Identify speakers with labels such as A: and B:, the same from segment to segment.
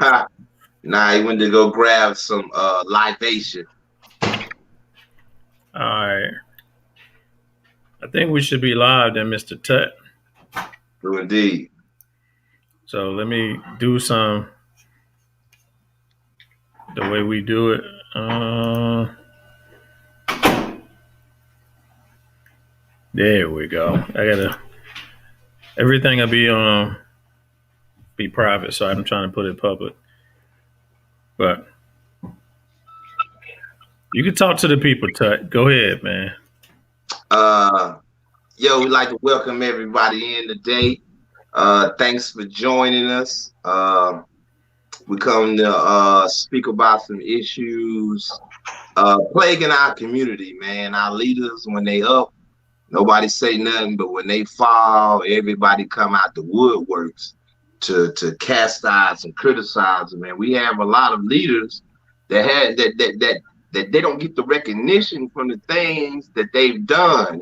A: Ha. Nah, he went to go grab some libation.
B: All right. I think we should be live then, Mr. Tut.
A: True indeed.
B: So let me do some the way we do it. There we go. I gotta everything will be private, so I'm trying to put it public. But you can talk to the people, Tut. Go ahead, man.
A: Uh, Yo, we'd like to welcome everybody in today. Thanks for joining us. We come to speak about some issues plaguing our community, man. Our leaders, when they up, nobody say nothing, but when they fall, everybody come out the woodworks to chastise and criticize them. Man, we have a lot of leaders that had that they don't get the recognition from the things that they've done.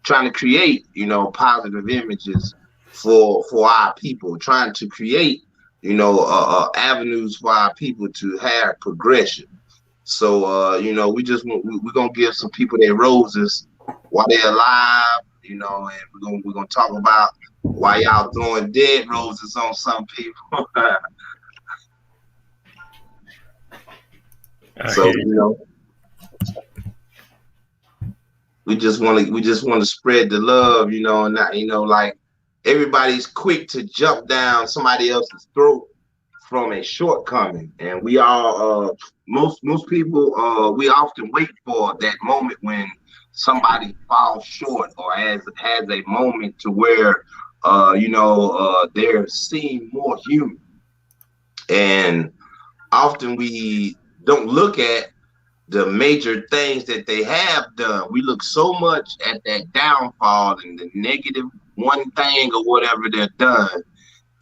A: Trying to create positive images for our people, trying to create avenues for our people to have progression. So we're gonna give some people their roses while they're alive, and we're gonna talk about why y'all throwing dead roses on some people.
B: I
A: So
B: hear you.
A: we just want to spread the love, and not like everybody's quick to jump down somebody else's throat from a shortcoming, and we all most people we often wait for that moment when somebody falls short or has a moment to where they're seen more human, and often we don't look at the major things that they have done. We look so much at that downfall and the negative one thing or whatever they're done,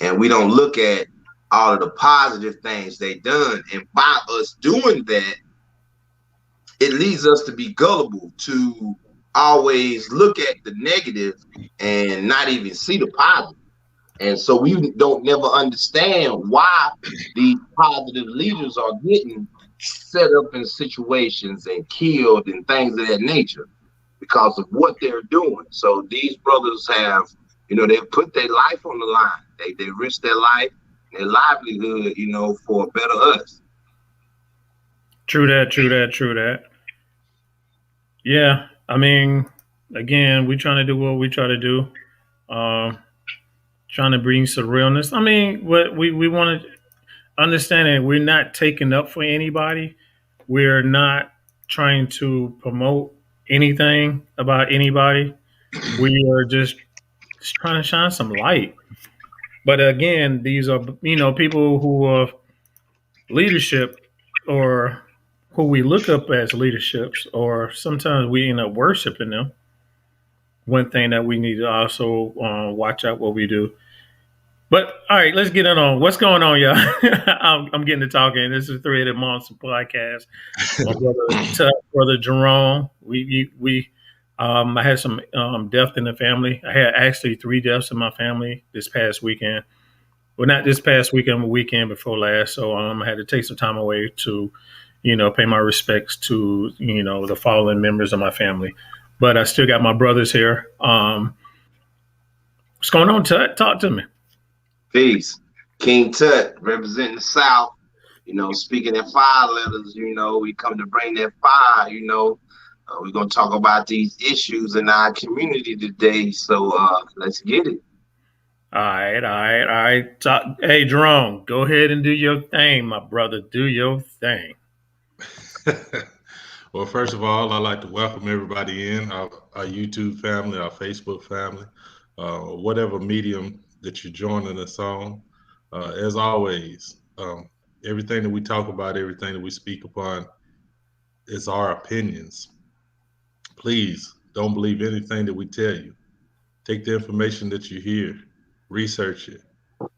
A: and we don't look at all of the positive things they done. And by us doing that, it leads us to be gullible to always look at the negative and not even see the positive. And so we don't never understand why these positive leaders are getting set up in situations and killed and things of that nature because of what they're doing. So these brothers have, they've put their life on the line. They risk their life, their livelihood, for a better us.
B: True that, true that, true that. Yeah. I mean, again, we trying to do what we try to do. Um, Trying to bring some realness. I mean, what we want to understand that we're not taking up for anybody. We're not trying to promote anything about anybody. We are just trying to shine some light. But again, these are people who are leadership or who we look up as leaderships, or sometimes we end up worshiping them. One thing that we need to also watch out what we do. But all right, let's get it on. What's going on, y'all? I'm getting to talking. This is Three Headed Monster podcast. My brother, brother Jerome. I had some death in the family. I had actually three deaths in my family this past weekend. Well, not this past weekend, the weekend before last. So I had to take some time away to, pay my respects to, the fallen members of my family. But I still got my brothers here. What's going on, Tut? Talk to me.
A: Peace. King Tut representing the South, speaking in fire letters, we come to bring that fire, we're going to talk about these issues in our community today. So let's get it.
B: All right, all right, all right. Hey, Jerome, go ahead and do your thing, my brother. Do your thing.
C: Well, first of all, I'd like to welcome everybody in our YouTube family, our Facebook family, whatever medium that you're joining us on. As always, everything that we talk about, everything that we speak upon is our opinions. Please don't believe anything that we tell you. Take the information that you hear, research it,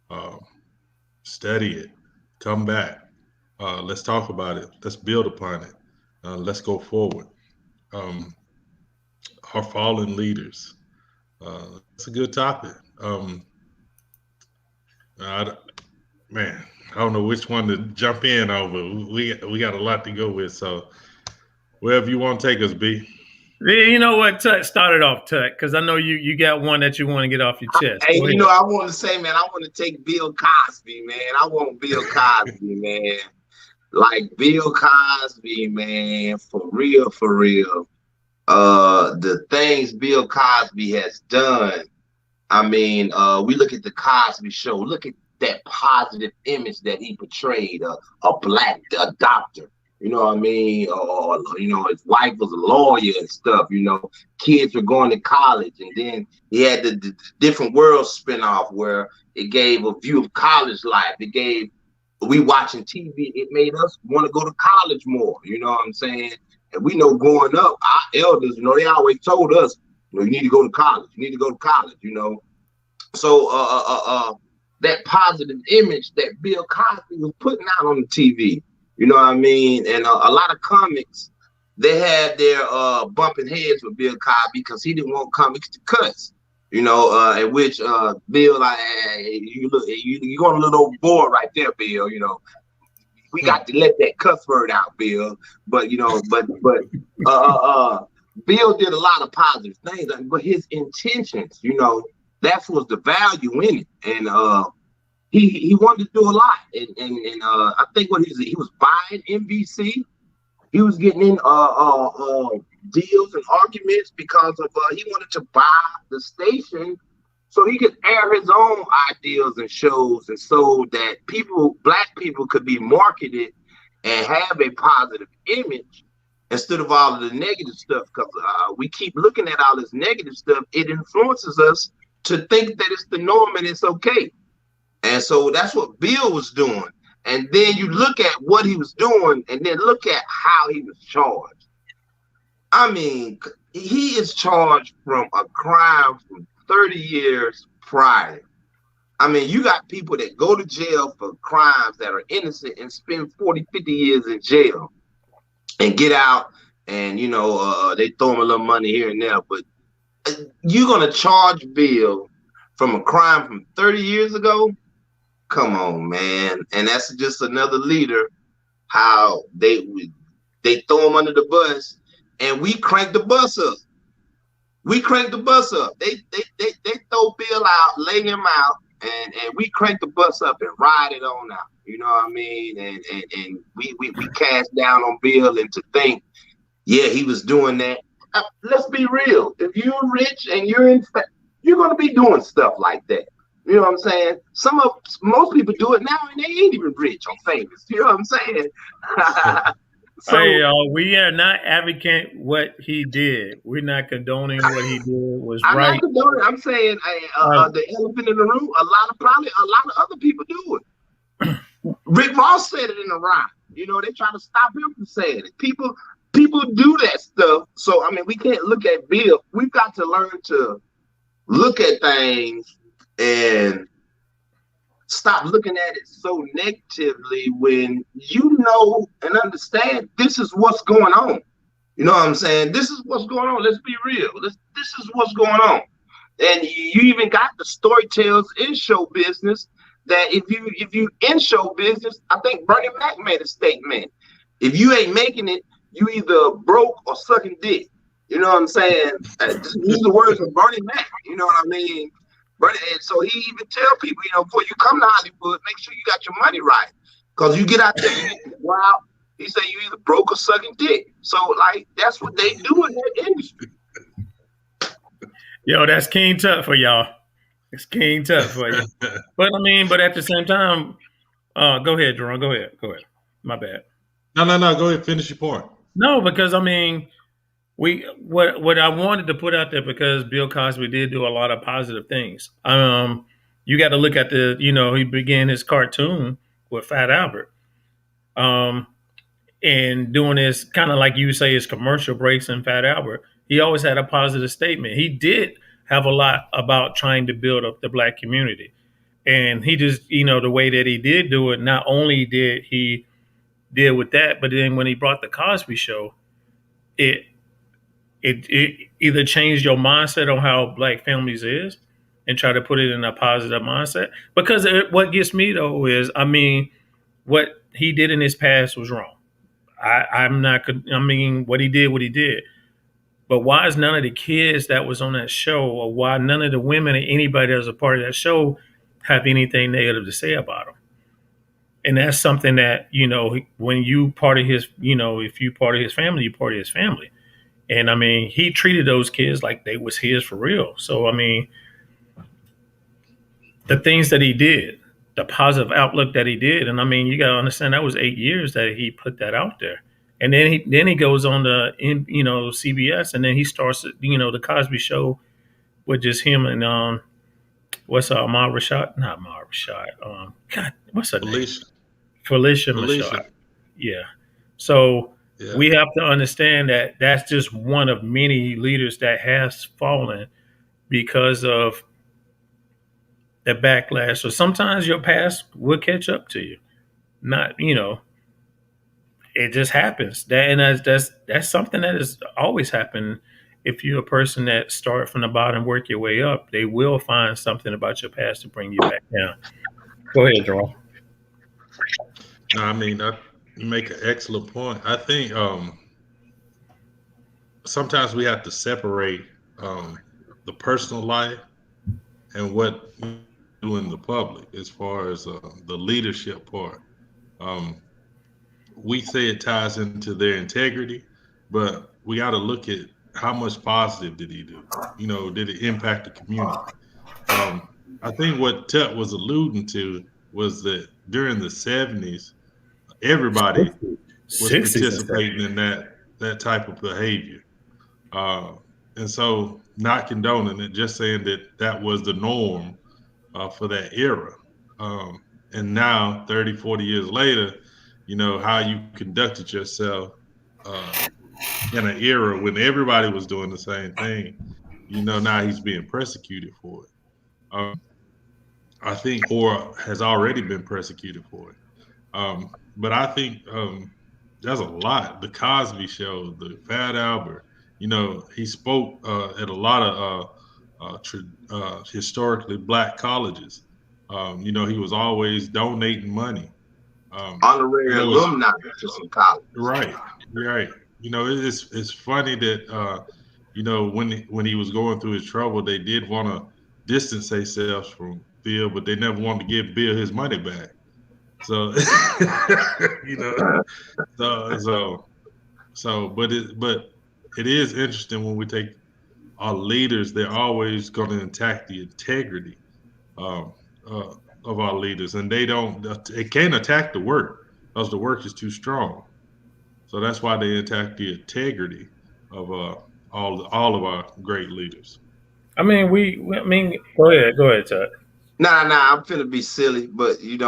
C: um, study it, come back. Let's talk about it. Let's build upon it. Let's go forward. Um, our fallen leaders. That's a good topic. I, Man, I don't know which one to jump in over. We got a lot to go with. So wherever you want to take us, B.
B: You know what? Tut, started off, Tut, because I know you got one that you want to get off your chest.
A: Hey,
B: Go
A: you
B: ahead.
A: know, I want to say, man, I want to take Bill Cosby, man. I want Bill Cosby, man. Like Bill Cosby, man, for real, for real. The things Bill Cosby has done. I mean, we look at the Cosby Show. Look at that positive image that he portrayed. A black doctor. You know what I mean? Or you know, his wife was a lawyer and stuff. You know, kids were going to college, and then he had the Different Worlds spinoff where it gave a view of college life. It gave we watching TV. It made us want to go to college more. You know what I'm saying? And we know growing up, our elders, you know, they always told us, you know, you need to go to college. You need to go to college. You know, so that positive image that Bill Cosby was putting out on the TV. You know what I mean? And a lot of comics, they had their bumping heads with Bill Cosby because he didn't want comics to cuss. You know, at which Bill, like, hey, you look, you going a little overboard right there, Bill. You know, we got to let that cuss word out, Bill. But you know, but Bill did a lot of positive things, but his intentions, you know, that's was the value in it, and he wanted to do a lot, and I think what he was buying NBC. He was getting in deals and arguments because of he wanted to buy the station so he could air his own ideas and shows, and so that black people could be marketed and have a positive image instead of all of the negative stuff. Because we keep looking at all this negative stuff, it influences us to think that it's the norm and it's okay. And so that's what Bill was doing. And then you look at what he was doing, and then look at how he was charged. I mean, he is charged from a crime from 30 years prior. I mean, you got people that go to jail for crimes that are innocent and spend 40, 50 years in jail and get out, and, you know, they throw him a little money here and there. But you're going to charge Bill from a crime from 30 years ago? Come on, man. And that's just another leader, how they throw him under the bus, and we crank the bus up. We crank the bus up. They throw Bill out, lay him out, and we crank the bus up and ride it on out. You know what I mean? And we cast down on Bill, and to think, yeah, he was doing that. Let's be real. If you're rich and you're gonna be doing stuff like that. You know what I'm saying? Most people do it now, and they ain't even rich or famous. You know what I'm saying?
B: So, hey, we are not advocating what he did. We're not condoning what he did was
A: I'm
B: right.
A: Not condoning. I'm saying the elephant in the room. A lot of other people do it. Rick Ross said it in the rhyme. You know, they try to stop him from saying it. People do that stuff. So I mean, we can't look at Bill. We've got to learn to look at things and stop looking at it so negatively when you know and understand this is what's going on. You know what I'm saying? This is what's going on. Let's be real. This is what's going on. And you even got the storytellers in show business that if you in show business, I think Bernie Mac made a statement. If you ain't making it, you either broke or sucking dick. You know what I'm saying? These are the words of Bernie Mac. You know what I mean? And so he even tell people, you know, before you come to Hollywood, make sure you got your money right. Because you get out there, wow, he say you either broke or sucking dick. So, like, that's what they do in that industry.
B: Yo, that's King Tut for y'all. It's King Tut for you. But, I mean, but at the same time, go ahead, Jerome. Go ahead. My bad.
C: No. Go ahead. Finish your point.
B: No, because, I mean, what I wanted to put out there, because Bill Cosby did do a lot of positive things. You got to look at he began his cartoon with Fat Albert, and doing his kind of like you say his commercial breaks in Fat Albert. He always had a positive statement. He did have a lot about trying to build up the black community, and he just the way that he did do it. Not only did he deal with that, but then when he brought the Cosby Show, it either changed your mindset on how black families is, and try to put it in a positive mindset. Because what gets me though is, I mean, what he did in his past was wrong. I'm not. I mean, what he did. But why is none of the kids that was on that show, or why none of the women or anybody that was a part of that show, have anything negative to say about him? And that's something that, when you part of his, if you part of his family, you part of his family. And I mean, he treated those kids like they was his for real. So I mean, the things that he did, the positive outlook that he did, and I mean, you got to understand that was 8 years that he put that out there. And then he goes on to CBS, and then he starts the Cosby Show with just him and what's Ahmad Rashad, not Ahmad Rashad, God, what's her name? Felicia Rashad. Yeah. So we have to understand that that's just one of many leaders that has fallen because of the backlash. So sometimes your past will catch up to you. Not, it just happens. That's something that has always happened. If you're a person that start from the bottom, work your way up, they will find something about your past to bring you back down. Go ahead, Jerome.
C: No, I mean, you make an excellent point. I think sometimes we have to separate the personal life and what we do in the public as far as the leadership part. We say it ties into their integrity, but we got to look at how much positive did he do? Did it impact the community? I think what Tut was alluding to was that during the 70s, everybody was participating in that type of behavior. And so not condoning it, just saying that was the norm for that era. And now 30, 40 years later, how you conducted yourself in an era when everybody was doing the same thing, now he's being persecuted for it. I think, or has already been persecuted for it. But I think there's a lot. The Cosby Show, the Fat Albert, he spoke at a lot of historically Black colleges. He was always donating money.
A: Honorary alumni to some college.
C: Right. It's funny that when he was going through his trouble, they did want to distance themselves from Bill, but they never wanted to give Bill his money back. So but it is interesting when we take our leaders, they're always going to attack the integrity of our leaders, and they can't attack the work because the work is too strong. So that's why they attack the integrity of all of our great leaders.
B: I mean, go ahead, Todd.
A: Nah, I'm finna be silly, but you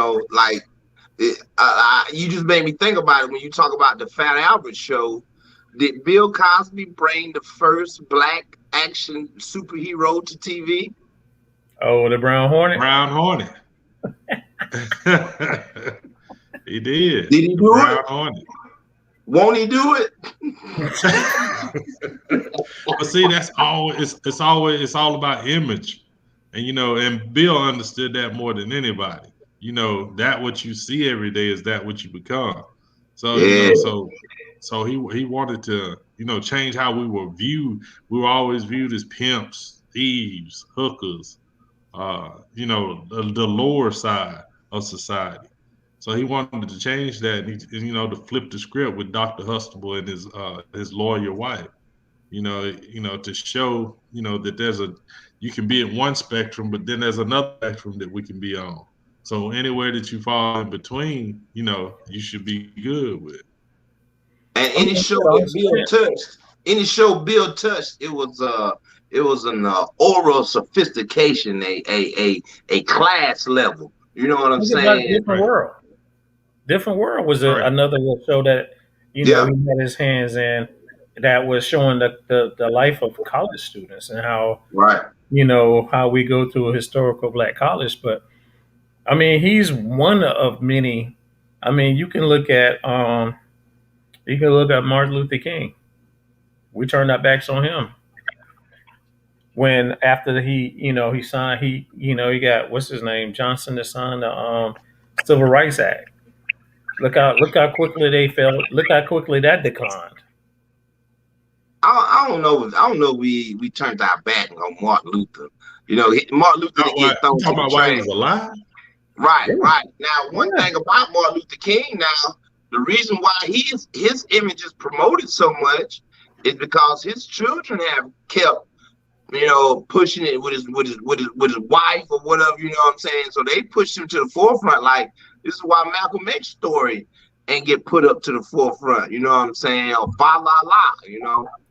A: just made me think about it when you talk about the Fat Albert Show. Did Bill Cosby bring the first Black action superhero to TV?
B: Oh, the Brown Hornet?
C: Brown Hornet. He did.
A: Did he do
C: Brown
A: it?
C: Hornet.
A: Won't he do it?
C: But see, it's all about image. And and Bill understood that more than anybody. That what you see every day is that what you become. So so he wanted to, change how we were viewed. We were always viewed as pimps, thieves, hookers, the lower side of society. So he wanted to change that, and to flip the script with Dr. Hustable and his lawyer wife. To show that you can be in one spectrum, but then there's another spectrum that we can be on. So anywhere that you fall in between, you should be good with.
A: And any show Bill touched, it was an oral sophistication, a class level. You know what I'm saying?
B: Different World was another show that he had his hands in, that was showing the life of college students and how how we go through a historical Black college. But I mean, he's one of many. I mean, you can look at Martin Luther King. We turned our backs on him. when after he signed, he got, what's his name, Johnson, to sign the Civil Rights Act. Look how quickly they fell. Look how quickly that declined.
A: I don't know. I don't know. We turned our back on Martin Luther. Martin Luther didn't get thrown to the
C: why he
A: trash.
C: was alive?
A: Right. Now, one thing about Martin Luther King, now the reason why his image is promoted so much is because his children have kept, pushing it with his wife or whatever. You know what I'm saying? So they pushed him to the forefront. Like, this is why Malcolm X's story ain't get put up to the forefront. You know what I'm saying? Or fa la la.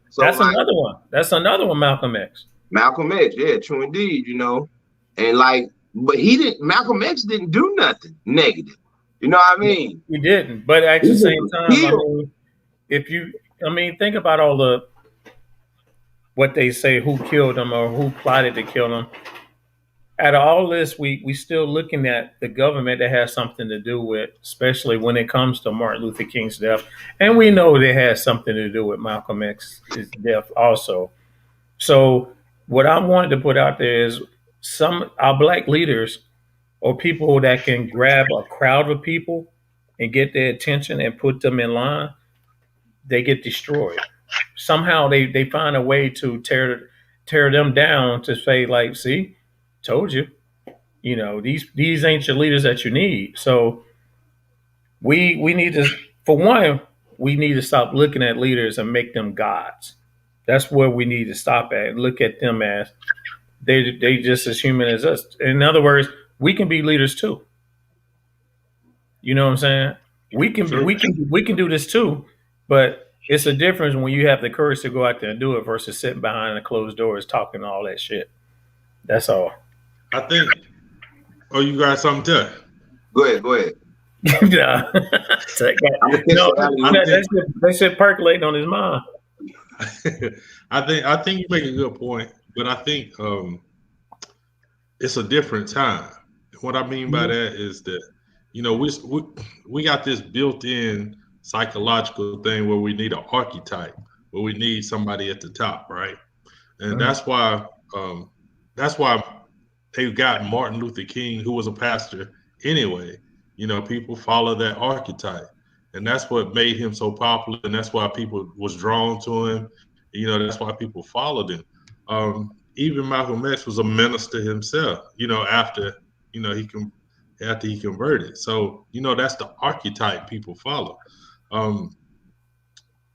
A: So
B: That's another one. That's another one, Malcolm X.
A: Malcolm X, yeah, true indeed, And but Malcolm X didn't do nothing negative. You know what I mean?
B: He didn't. But at the same time, think about all what they say, who killed him or who plotted to kill him. Out of all this, we still looking at the government that has something to do with, especially when it comes to Martin Luther King's death. And we know it has something to do with Malcolm X's death also. So what I wanted to put out there is our black leaders or people that can grab a crowd of people and get their attention and put them in line, they get destroyed. Somehow they find a way to tear them down, to say, like, see, told you, these ain't your leaders that you need. So we need to, for one, we need to stop looking at leaders and make them gods. That's where we need to stop at and look at them as they just as human as us. In other words, we can be leaders too. You know what I'm saying? We can do this too, but it's a difference when you have the courage to go out there and do it versus sitting behind the closed doors talking all that shit. That's all.
C: I think. Oh, you got something to?
A: Go ahead.
B: Nah. That shit percolating on his mind.
C: I think you make a good point, but I think it's a different time. What I mean by that is that we got this built-in psychological thing where we need an archetype, where we need somebody at the top, right? And that's why they got Martin Luther King, who was a pastor anyway. People follow that archetype, and that's what made him so popular, and that's why people was drawn to him. That's why people followed him. Even Malcolm X was a minister himself, after he converted. So, that's the archetype people follow.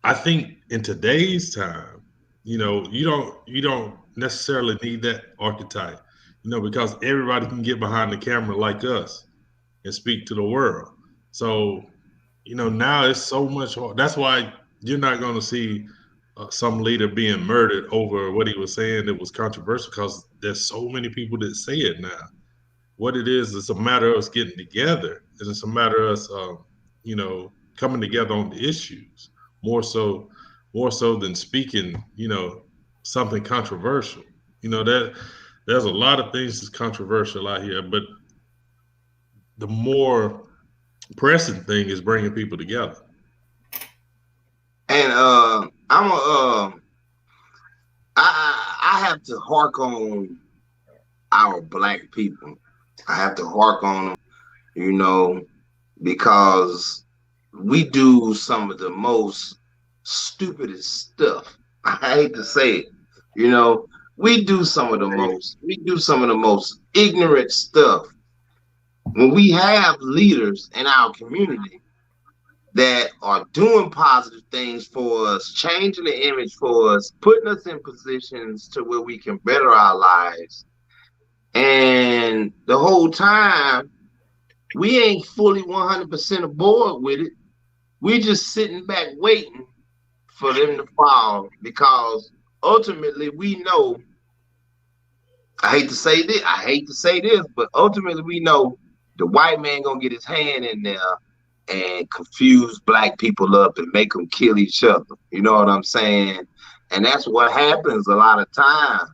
C: I think in today's time, you don't necessarily need that archetype, because everybody can get behind the camera like us and speak to the world. So, now it's so much hard. That's why you're not going to see some leader being murdered over what he was saying that was controversial, because there's so many people that say it now. What it is, it's a matter of us getting together. It's a matter of us, coming together on the issues more so than speaking, something controversial. That there's a lot of things that's controversial out here, but the more pressing thing is bringing people together.
A: And I have to hark on our black people. I have to hark on them, because we do some of the most stupidest stuff. I hate to say it, we do some of the most ignorant stuff. When we have leaders in our community that are doing positive things for us, changing the image for us, putting us in positions to where we can better our lives, and the whole time we ain't fully 100% aboard with it. We just sitting back waiting for them to fall, because ultimately we know, I hate to say this, but ultimately we know the white man gonna get his hand in there and confuse black people up and make them kill each other. You know what I'm saying? And that's what happens a lot of times,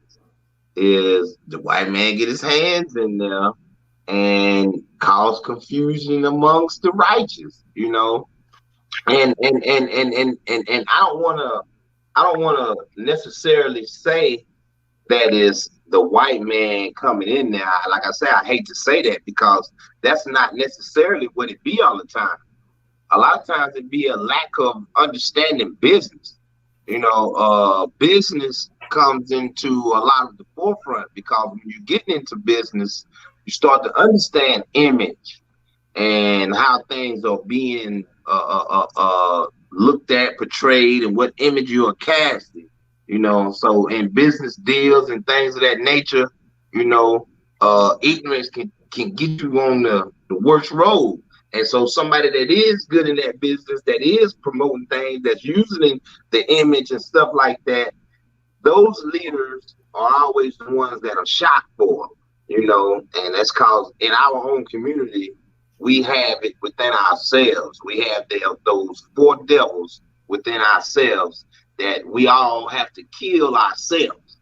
A: is the white man get his hands in there and cause confusion amongst the righteous, And I don't wanna necessarily say that is the white man coming in there. Like I said, I hate to say that because that's not necessarily what it be all the time. A lot of times it be a lack of understanding business. Business comes into a lot of the forefront because when you're getting into business, you start to understand image and how things are being looked at, portrayed, and what image you are casting. So in business deals and things of that nature, ignorance can get you on the worst road. And so somebody that is good in that business, that is promoting things, that's using the image and stuff like that, those leaders are always the ones that are shocked for, and that's because in our own community, we have it within ourselves. We have those four devils within ourselves that we all have to kill ourselves.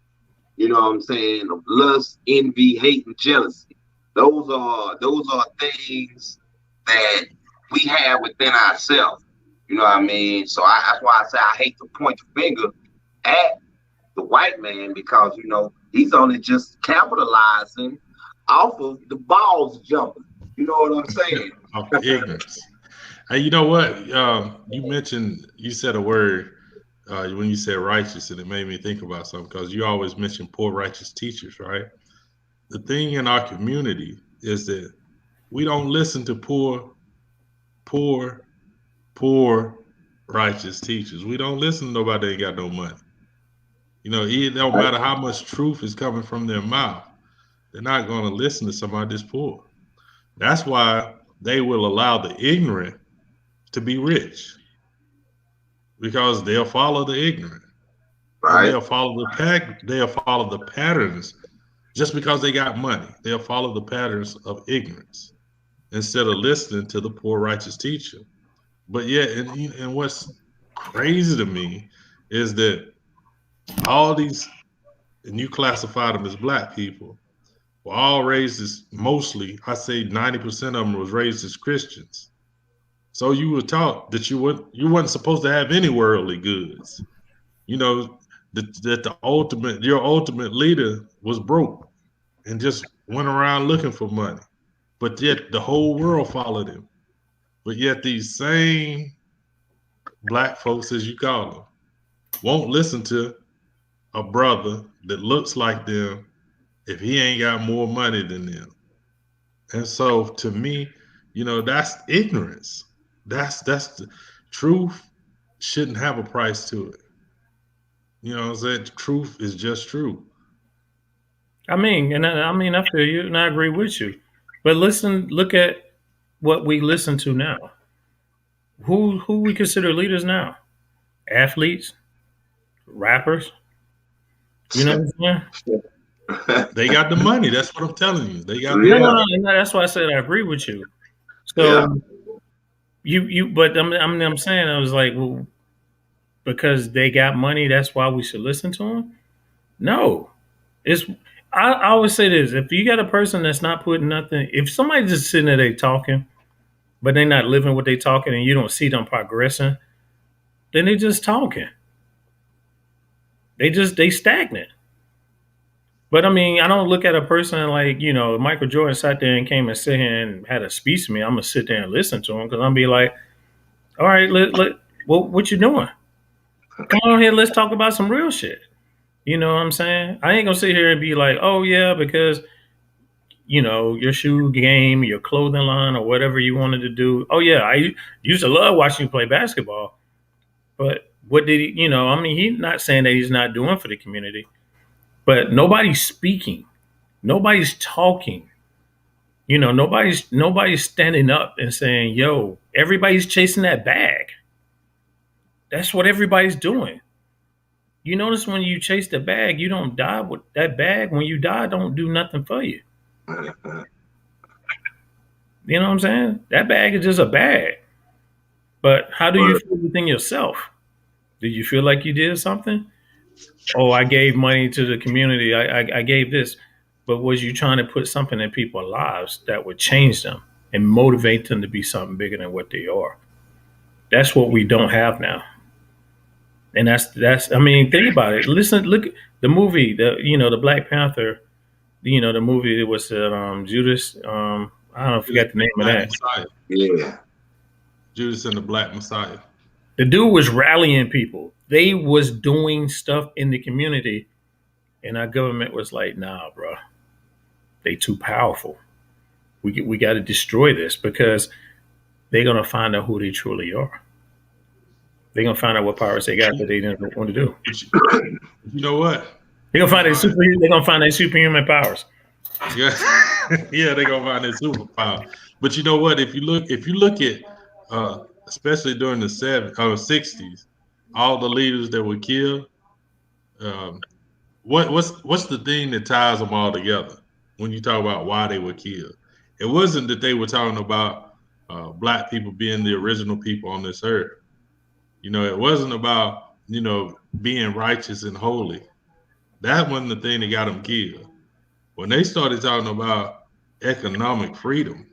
A: You know what I'm saying? Lust, envy, hate, and jealousy. Those are things that we have within ourselves. You know what I mean? So that's why I say I hate to point the finger at the white man because, he's only just capitalizing off of the balls jumping. You know what I'm saying?
C: Off the ignorance. Hey, you know what? You said a word when you said righteous, and it made me think about something because you always mention poor righteous teachers, right? The thing in our community is that we don't listen to poor righteous teachers. We don't listen to nobody that ain't got no money. It don't matter how much truth is coming from their mouth. They're not going to listen to somebody that's poor. That's why they will allow the ignorant to be rich, because they'll follow the ignorant. Right. They'll follow the patterns just because they got money. They'll follow the patterns of ignorance instead of listening to the poor righteous teacher. But yeah, and what's crazy to me is that all these, and you classify them as black people, were all raised as, mostly, I say 90% of them was raised as Christians. So you were taught that you weren't supposed to have any worldly goods. That your ultimate leader was broke and just went around looking for money. But yet the whole world followed him. But yet these same black folks, as you call them, won't listen to a brother that looks like them if he ain't got more money than them. And so to me, that's ignorance. That's the truth shouldn't have a price to it. You know what I'm saying? Truth is just true.
B: I feel you and I agree with you. But look at what we listen to now. Who we consider leaders now? Athletes, rappers. You know what I'm saying?
C: They got the money. That's what I'm telling you. They got
B: no, that's why I said I agree with you. So but I'm saying, I was like, well, because they got money, that's why we should listen to them? No. I always say this: if you got a person that's not putting nothing, if somebody's just sitting there they talking, but they're not living what they talking, and you don't see them progressing, then they just talking. They stagnant. But I don't look at a person like, Michael Jordan sat there and came and sit here and had a speech to me. I'm gonna sit there and listen to him because I'm be like, all right, what you doing? Come on here, let's talk about some real shit. You know what I'm saying? I ain't gonna sit here and be like, oh yeah, because your shoe game, your clothing line, or whatever you wanted to do. Oh yeah, I used to love watching you play basketball. But what did he? He's not saying that he's not doing for the community. But nobody's speaking. Nobody's talking. Nobody's standing up and saying, yo, everybody's chasing that bag. That's what everybody's doing. You notice when you chase the bag, you don't die with that bag. When you die, don't do nothing for you. You know what I'm saying? That bag is just a bag. But how do you feel within yourself? Did you feel like you did something? Oh, I gave money to the community. I gave this. But was you trying to put something in people's lives that would change them and motivate them to be something bigger than what they are? That's what we don't have now. And that's I mean, think about it. Listen, look at the movie, the Black Panther, the movie that was Judas. I don't know,
C: Judas
B: forget the name of
C: Black
B: that.
C: Messiah.
A: Yeah.
C: Judas and the Black Messiah.
B: The dude was rallying people. They was doing stuff in the community, and our government was like, "Nah, bro, they too powerful. We got to destroy this because they're gonna find out who they truly are. They're gonna find out what powers they got that they didn't want to do.
C: You know what?
B: They're gonna find They're gonna find their superhuman powers.
C: Yeah, yeah, they're gonna find their superpower. But you know what? If you look at especially during the 60s, all the leaders that were killed, what's the thing that ties them all together when you talk about why they were killed? It wasn't that they were talking about black people being the original people on this earth. It wasn't about being righteous and holy. That wasn't the thing that got them killed. When they started talking about economic freedom,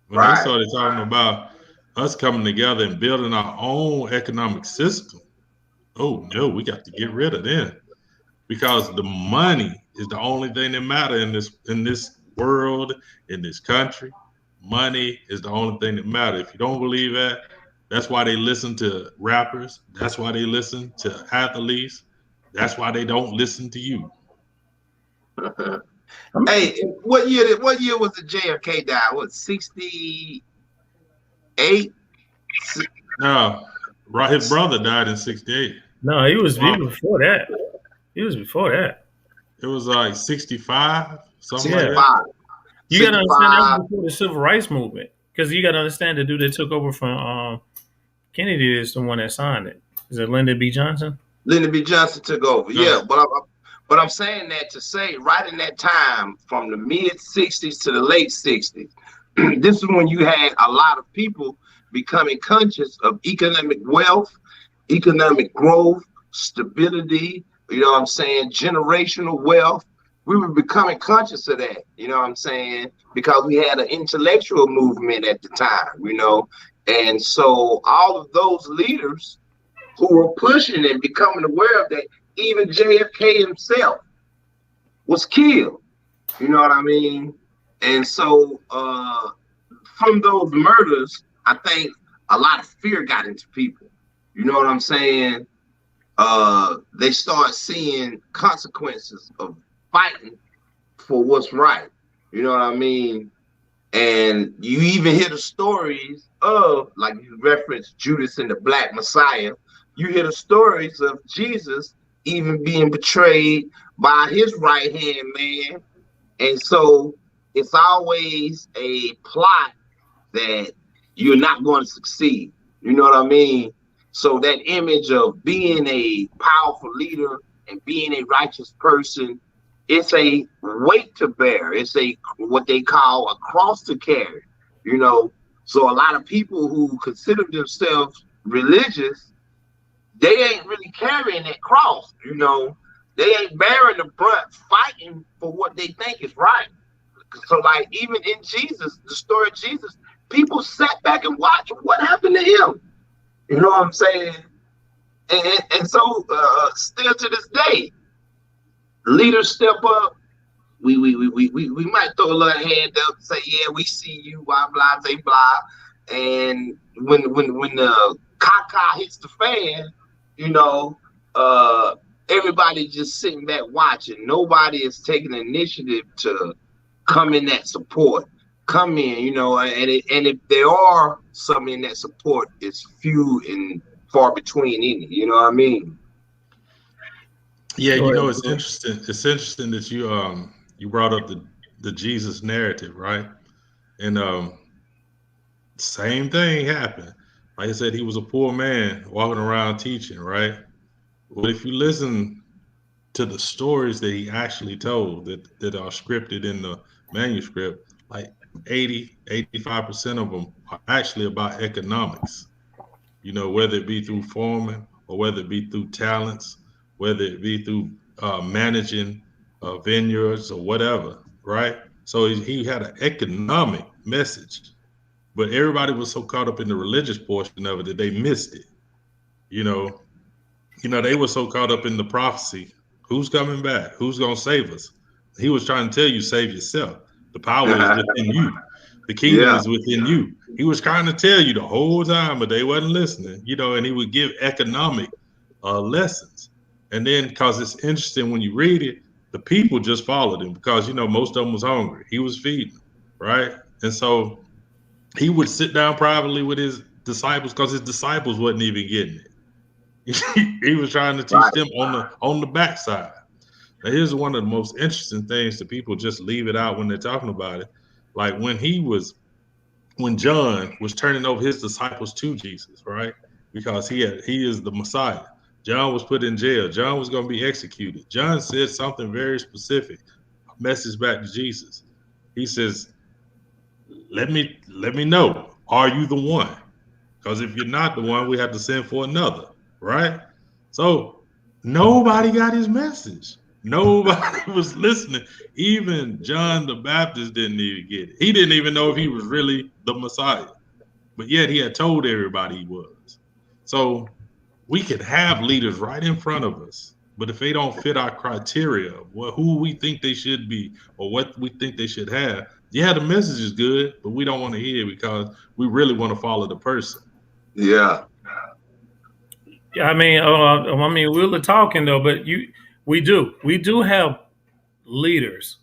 C: when they started talking about us coming together and building our own economic system, oh no, we got to get rid of them, because the money is the only thing that matters in this world, in this country. Money is the only thing that matters. If you don't believe that, that's why they listen to rappers. That's why they listen to athletes. That's why they don't listen to you.
A: Hey, what year was the JFK died? What, 68?
C: No, his brother died in 68.
B: No, he was before that. He was before that.
C: It was like 65, something
A: 65.
C: like that.
B: You got to understand that was before the civil rights movement, because you got to understand the dude that took over from Kennedy is the one that signed it. Is it Lyndon B. Johnson?
A: Lyndon B. Johnson took over.
C: No.
A: Yeah, but I'm saying that to say right in that time, from the mid 60s to the late 60s, this is when you had a lot of people becoming conscious of economic wealth, economic growth, stability, generational wealth. We were becoming conscious of that, because we had an intellectual movement at the time, and so all of those leaders who were pushing and becoming aware of that, even JFK himself was killed, you know what I mean? And so from those murders, I think a lot of fear got into people, you know what I'm saying? They start seeing consequences of fighting for what's right, you know what I mean? And you even hear the stories of, like you referenced Judas and the Black Messiah, you hear the stories of Jesus even being betrayed by his right-hand man. And so it's always a plot that you're not going to succeed, you know what I mean? So that image of being a powerful leader and being a righteous person, it's a weight to bear. It's what they call a cross to carry, So a lot of people who consider themselves religious, they ain't really carrying that cross, They ain't bearing the brunt, fighting for what they think is right. So like even in Jesus, the story of Jesus, people sat back and watched what happened to him. You know what I'm saying? And so still to this day, leaders step up. We might throw a little hand up and say, yeah, we see you, blah, blah, blah, blah. And when the caca hits the fan, everybody just sitting back watching. Nobody is taking initiative to come in that support. Come in, and if there are some in that support, it's few and far between any, you know what I mean?
C: Yeah, it's interesting. It's interesting that you brought up the Jesus narrative, right? And same thing happened. Like I said, he was a poor man walking around teaching, right? Well, if you listen to the stories that he actually told that are scripted in the manuscript, like 85% of them are actually about economics, whether it be through farming or whether it be through talents, whether it be through managing vineyards or whatever, right? So he had an economic message, but everybody was so caught up in the religious portion of it that they missed it, You know, they were so caught up in the prophecy. Who's coming back? Who's going to save us? He was trying to tell you, save yourself. The power is within you. The kingdom is within you. He was trying to tell you the whole time, but they wasn't listening, you know, and he would give economic lessons. And then, because it's interesting when you read it, the people just followed him because, you know, most of them was hungry. He was feeding, right? And so he would sit down privately with his disciples because his disciples wasn't even getting it. He was trying to teach them on the backside. Now, here's one of the most interesting things that people just leave it out when they're talking about it. Like when John was turning over his disciples to Jesus, right? Because he is the Messiah. John was put in jail. John was going to be executed. John said something very specific, a message back to Jesus. He says, let me know, are you the one? Because if you're not the one, we have to send for another, right? So nobody got his message. Nobody was listening. Even John the Baptist didn't even get it. He didn't even know if he was really the Messiah. But yet he had told everybody he was. So we could have leaders right in front of us, but if they don't fit our criteria, who we think they should be or what we think they should have, yeah, the message is good, but we don't want to hear it because we really want to follow the person.
A: Yeah.
B: I mean, we were talking though, but we do have leaders.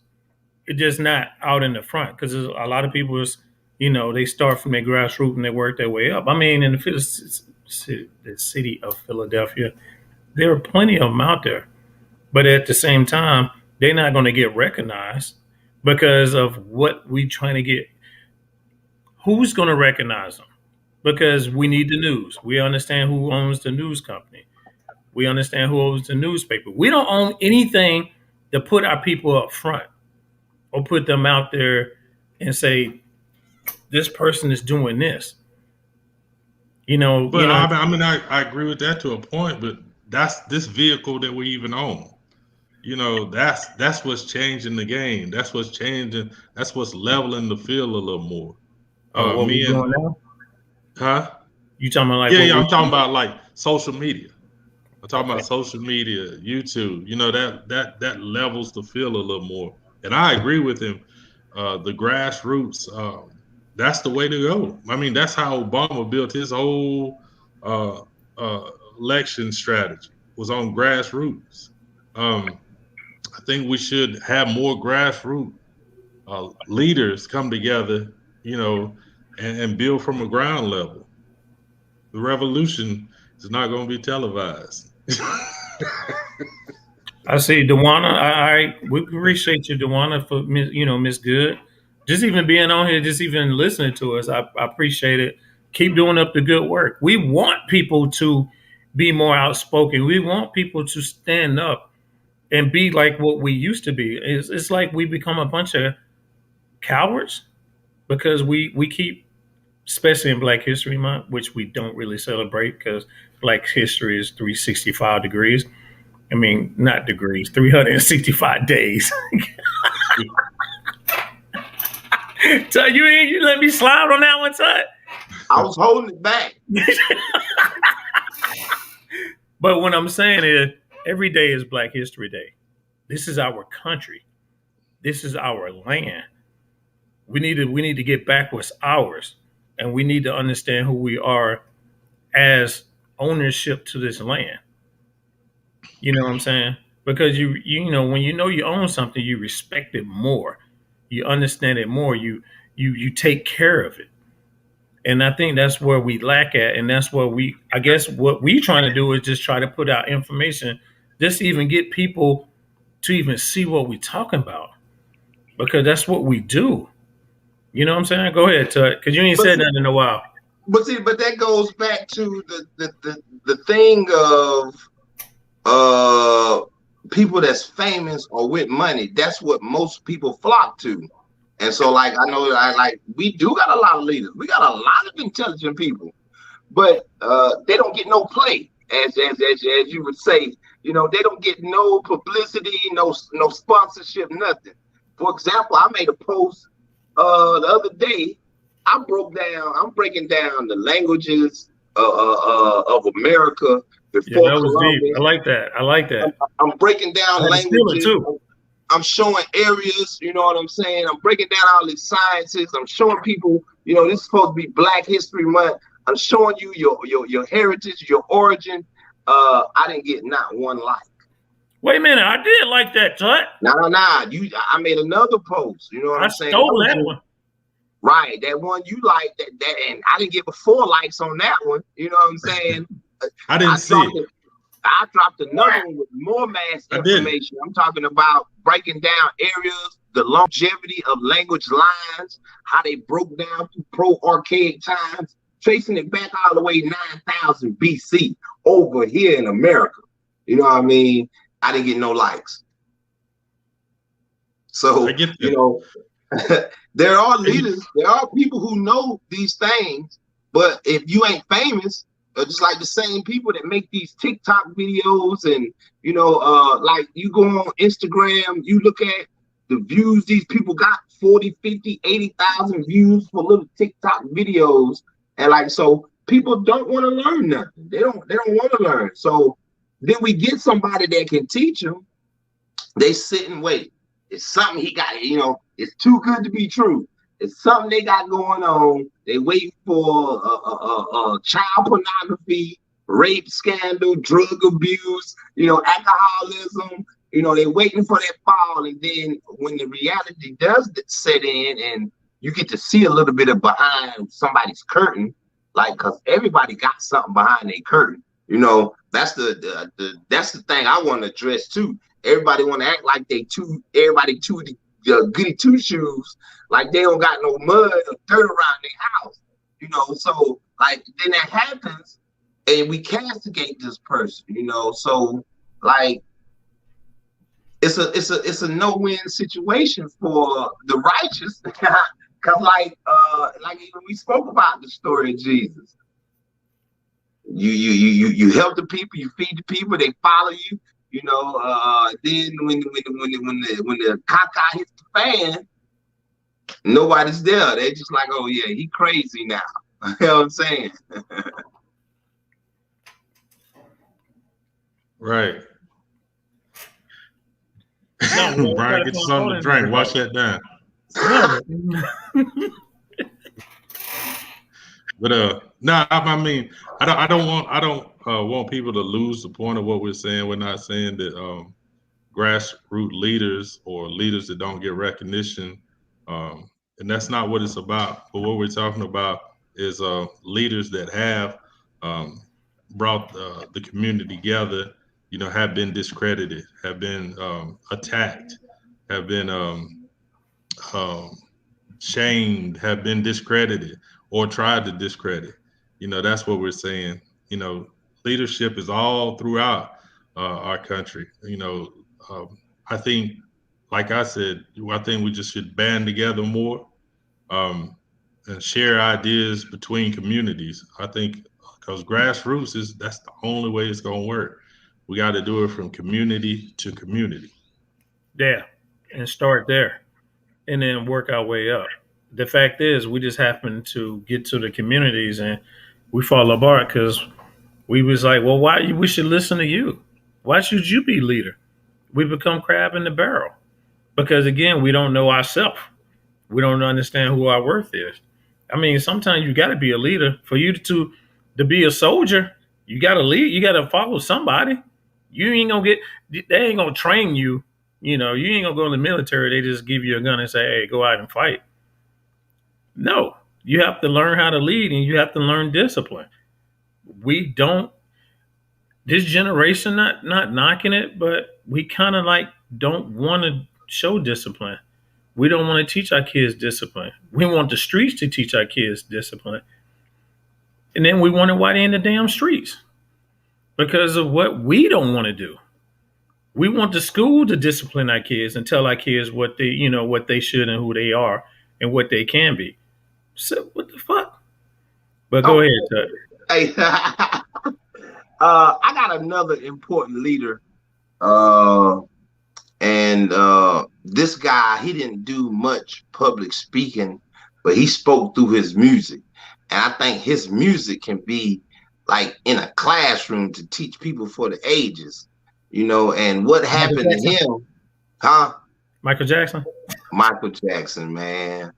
B: It's just not out in the front because a lot of people is, you know, they start from their grassroots and they work their way up. I mean, in the city of Philadelphia, there are plenty of them out there, but at the same time, they're not going to get recognized because of what we trying to get. Who's going to recognize them? Because we need the news. We understand who owns the news company. We understand who owns the newspaper. We don't own anything to put our people up front or put them out there and say, this person is doing this. You know,
C: but I agree with that to a point, but that's this vehicle that we even own. You know, that's what's changing the game. That's what's changing. That's what's leveling the field a little more.
B: What we doing now?
C: Huh?
B: You talking about like?
C: Yeah, I'm talking about like social media. I'm talking about social media, YouTube. You know, that levels the field a little more. And I agree with him. The grassroots, that's the way to go. I mean, that's how Obama built his whole election strategy, was on grassroots. I think we should have more grassroots leaders come together, you know, and build from a ground level. The revolution is not going to be televised.
B: I see, Dewana. We appreciate you, Dewana, for Miss Good. Just even being on here, just even listening to us, I appreciate it. Keep doing up the good work. We want people to be more outspoken. We want people to stand up and be like what we used to be. It's like we become a bunch of cowards because we keep, especially in Black History Month, which we don't really celebrate because Black history is 365 degrees. I mean, not degrees, 365 days. So you let me slide on that one, Tut?
A: I was holding it back.
B: But what I'm saying is, every day is Black History Day. This is our country. This is our land. We need to get back what's ours, and we need to understand who we are as ownership to this land. You know what I'm saying? Because you know, when you know you own something, you respect it more. You understand it more. You take care of it. And I think that's where we lack at. And that's where I guess what we trying to do is just try to put out information, just to even get people to even see what we're talking about. Because that's what we do. You know what I'm saying? Go ahead, Tut, because you ain't said that in a while.
A: But that goes back to the thing of people that's famous or with money. That's what most people flock to. And so, like, I know, we do got a lot of leaders. We got a lot of intelligent people, but they don't get no play, as you would say. You know, they don't get no publicity, no sponsorship, nothing. For example, I made a post the other day. I'm breaking down the languages of America
B: Yeah,
A: before
B: that was deep.
A: Columbus.
B: I like that. I like that.
A: I'm breaking down
B: I had to steal it
A: languages.
B: too.
A: I'm showing areas, you know what I'm saying? I'm breaking down all these sciences. I'm showing people, you know, this is supposed to be Black History Month. I'm showing you your heritage, your origin. I didn't get not one like.
B: Wait a minute, I did like that, Tut.
A: Nah. I made another post. You know what
B: I
A: I'm saying?
B: stole that one.
A: Right, that one you like, that, and I didn't get 4 likes on that one. You know what I'm saying?
C: I didn't see it.
A: I dropped another one with more mass information. I'm talking about breaking down areas, the longevity of language lines, how they broke down through pro-archaic times, tracing it back all the way 9,000 BC over here in America. You know what I mean? I didn't get no likes. So, you know, there are leaders, there are people who know these things, but if you ain't famous, just like the same people that make these TikTok videos and, you know, like you go on Instagram, you look at the views these people got, 40, 50, 80,000 views for little TikTok videos. And like, so people don't want to learn nothing. They don't want to learn. So then we get somebody that can teach them. They sit and wait. It's something he got, you know, it's too good to be true. It's something they got going on. They wait for child pornography, rape scandal, drug abuse, you know, alcoholism. You know, they're waiting for that fall. And then when the reality does set in and you get to see a little bit of behind somebody's curtain, like, because everybody got something behind their curtain. You know, that's that's the thing I want to address too. Everybody want to act like everybody goody two shoes, like they don't got no mud or dirt around their house, you know. So like then that happens, and we castigate this person, you know. So like it's a no-win situation for the righteous, because like even we spoke about the story of Jesus. You help the people, you feed the people, they follow you. You know, then when the caca hits the fan, nobody's there. They just like, oh yeah, he crazy now. You know what I'm saying?
C: Right. No, Brian, get something to drink. Wash that down. But no, I mean, I don't want people to lose the point of what we're saying. We're not saying that grassroots leaders or leaders that don't get recognition, and that's not what it's about. But what we're talking about is leaders that have brought the community together, you know, have been discredited, have been attacked, have been shamed, have been discredited or tried to discredit. You know, that's what we're saying. You know, leadership is all throughout our country. You know, I think, like I said, I think we just should band together more and share ideas between communities. I think because grassroots that's the only way it's going to work. We got to do it from community to community.
B: Yeah, and start there and then work our way up. The fact is, we just happen to get to the communities and we fall apart because we was like, well, we should listen to you. Why should you be leader? We become crab in the barrel because, again, we don't know ourselves. We don't understand who our worth is. I mean, sometimes you got to be a leader. For you to be a soldier, you got to lead. You got to follow somebody. You ain't going to they ain't going to train you. You know, you ain't going to go in the military. They just give you a gun and say, hey, go out and fight. No, you have to learn how to lead and you have to learn discipline. We don't, this generation, not knocking it, but we kind of like don't want to show discipline. We don't want to teach our kids discipline. We want the streets to teach our kids discipline. And then we wonder why they're in the damn streets because of what we don't want to do. We want the school to discipline our kids and tell our kids what they should and who they are and what they can be. So what the fuck? But go ahead, Tut.
A: Hey, I got another important leader, and this guy, he didn't do much public speaking, but he spoke through his music, and I think his music can be like in a classroom to teach people for the ages, you know, and what happened to him, huh?
B: Michael Jackson?
A: Michael Jackson, man.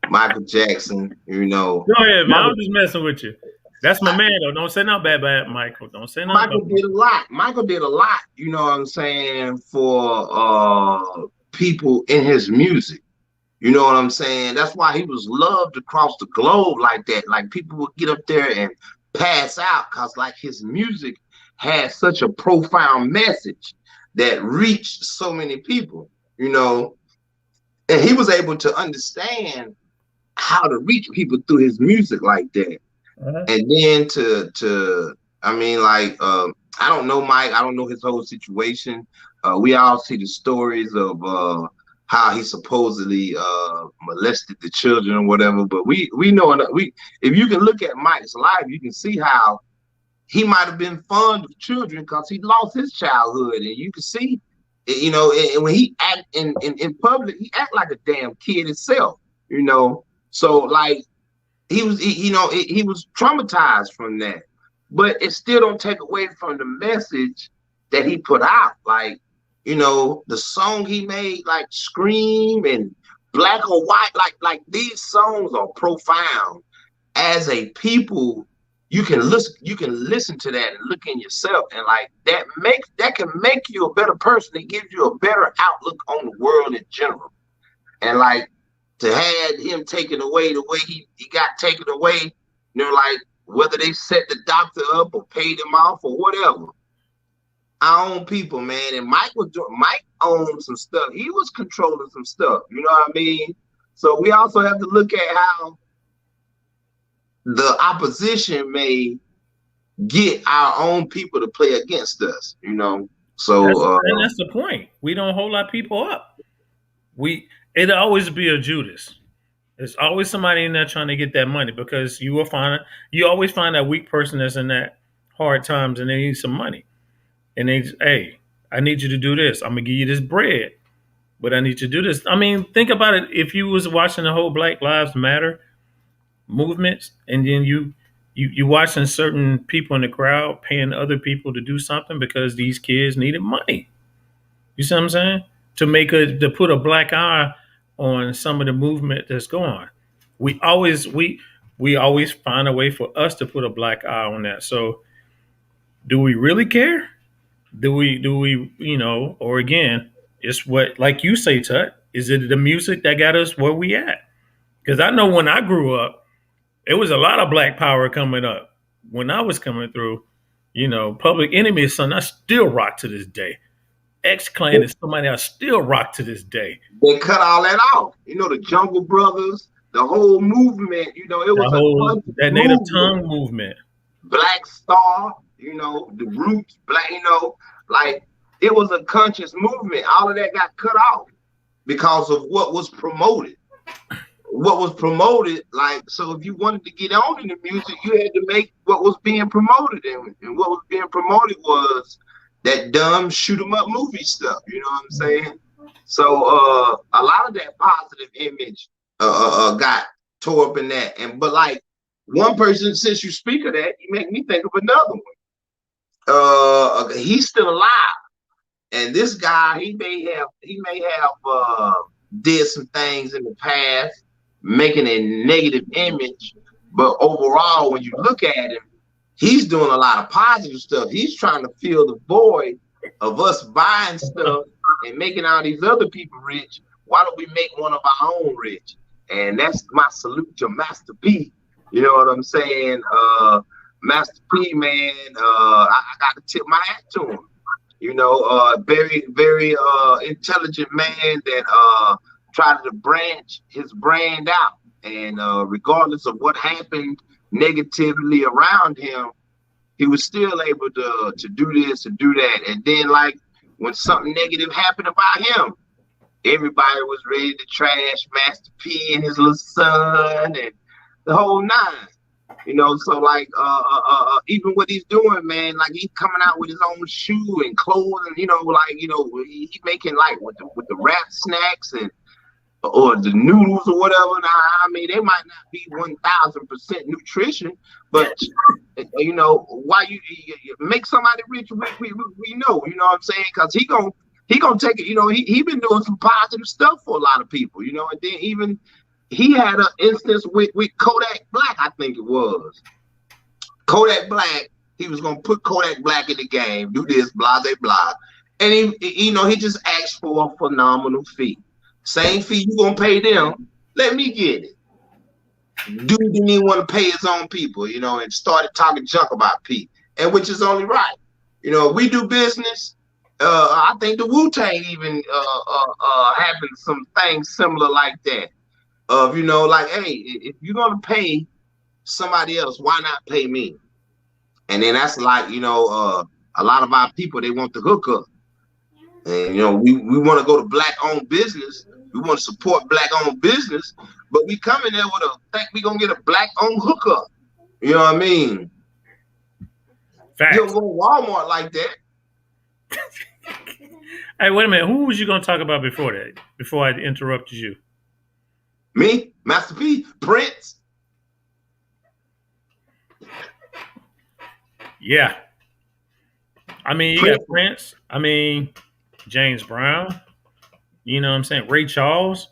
A: Michael Jackson, you know.
B: Go ahead, man. I'm just messing with you. That's my man, though. Don't say nothing bad about Michael. Don't say nothing.
A: Michael did a lot. Michael did a lot, you know what I'm saying, for people in his music. You know what I'm saying? That's why he was loved across the globe like that. Like people would get up there and pass out because like his music had such a profound message that reached so many people, you know. And he was able to understand how to reach people through his music like that. And then I mean, like, I don't know Mike, I don't know his whole situation. We all see the stories of how he supposedly molested the children or whatever, but we know if you can look at Mike's life, you can see how he might have been fond of children because he lost his childhood, and you can see, you know, and when he act in public, he act like a damn kid himself, you know. So like he was traumatized from that, but it still don't take away from the message that he put out. Like, you know, the song he made, like Scream and Black or White, like these songs are profound. As a people, you can listen to that and look in yourself, and like that can make you a better person. It gives you a better outlook on the world in general. And like to have him taken away the way he got taken away, you know, like whether they set the doctor up or paid him off or whatever. Our own people, man. And Mike owned some stuff. He was controlling some stuff, you know what I mean? So we also have to look at how the opposition may get our own people to play against us, you know. So
B: and that's the point. We don't hold our people up. It'll always be a Judas. There's always somebody in there trying to get that money, because you always find that weak person that's in that hard times and they need some money. And hey, I need you to do this. I'm gonna give you this bread, but I need you to do this. I mean, think about it. If you was watching the whole Black Lives Matter movements, and then you watching certain people in the crowd paying other people to do something because these kids needed money. You see what I'm saying? To put a black eye on some of the movement that's going. We always find a way for us to put a black eye on that. So do we really care? Do we, you know, or again, it's what, like you say, Tut, is it the music that got us where we at? Because I know when I grew up, it was a lot of black power coming up. When I was coming through, you know, Public Enemy is something I still rock to this day. X-Clan is somebody I still rock to this day.
A: They cut all that off. You know, the Jungle Brothers, the whole movement, you know, it was
B: that Native Tongue movement.
A: Black Star, you know, the Roots, Black, you know, like it was a conscious movement. All of that got cut off because of what was promoted. What was promoted, like, so if you wanted to get on in the music, you had to make what was being promoted. And what was being promoted was that dumb shoot 'em up movie stuff, you know what I'm saying? So a lot of that positive image got tore up in that. But like one person, since you speak of that, you make me think of another one. He's still alive, and this guy, he may have did some things in the past, making a negative image, but overall, when you look at him, he's doing a lot of positive stuff. He's trying to fill the void of us buying stuff and making all these other people rich. Why don't we make one of our own rich? And that's my salute to Master P. You know what I'm saying? Master P, man, I got to tip my hat to him. You know, very, very intelligent man that tried to branch his brand out. And regardless of what happened negatively around him, he was still able to do this and do that. And then, like, when something negative happened about him, everybody was ready to trash Master P and his little son and the whole nine. You know, so like even what he's doing, man, like he's coming out with his own shoe and clothes, and you know, like, you know, he making like with the rap snacks, and or the noodles or whatever. Now, I mean, they might not be 1,000% nutrition, but you know, why you make somebody rich? We know, you know what I'm saying? Because he gonna take it. You know, he been doing some positive stuff for a lot of people. You know, and then even he had an instance with Kodak Black, I think it was. Kodak Black, he was gonna put Kodak Black in the game, do this, blah, blah, blah. And he, you know, he just asked for a phenomenal fee. Same fee you gonna pay them, let me get it. Dude didn't even want to pay his own people, you know, and started talking junk about Pete, and which is only right. You know, we do business. I think the Wu-Tang even having some things similar like that. Of, you know, like, hey, if you're gonna pay somebody else, why not pay me? And then that's like, you know, a lot of our people, they want the hookup. And, you know, we want to go to black-owned business. We want to support black-owned business, but we come in there with think we're going to get a black-owned hookup. You know what I mean?
B: Facts.
A: You don't go to Walmart like that.
B: Hey, wait a minute. Who was you going to talk about before that? Before I interrupted you?
A: Me? Master P? Prince?
B: Yeah. I mean, you got Prince. I mean, James Brown. You know what I'm saying? Ray Charles.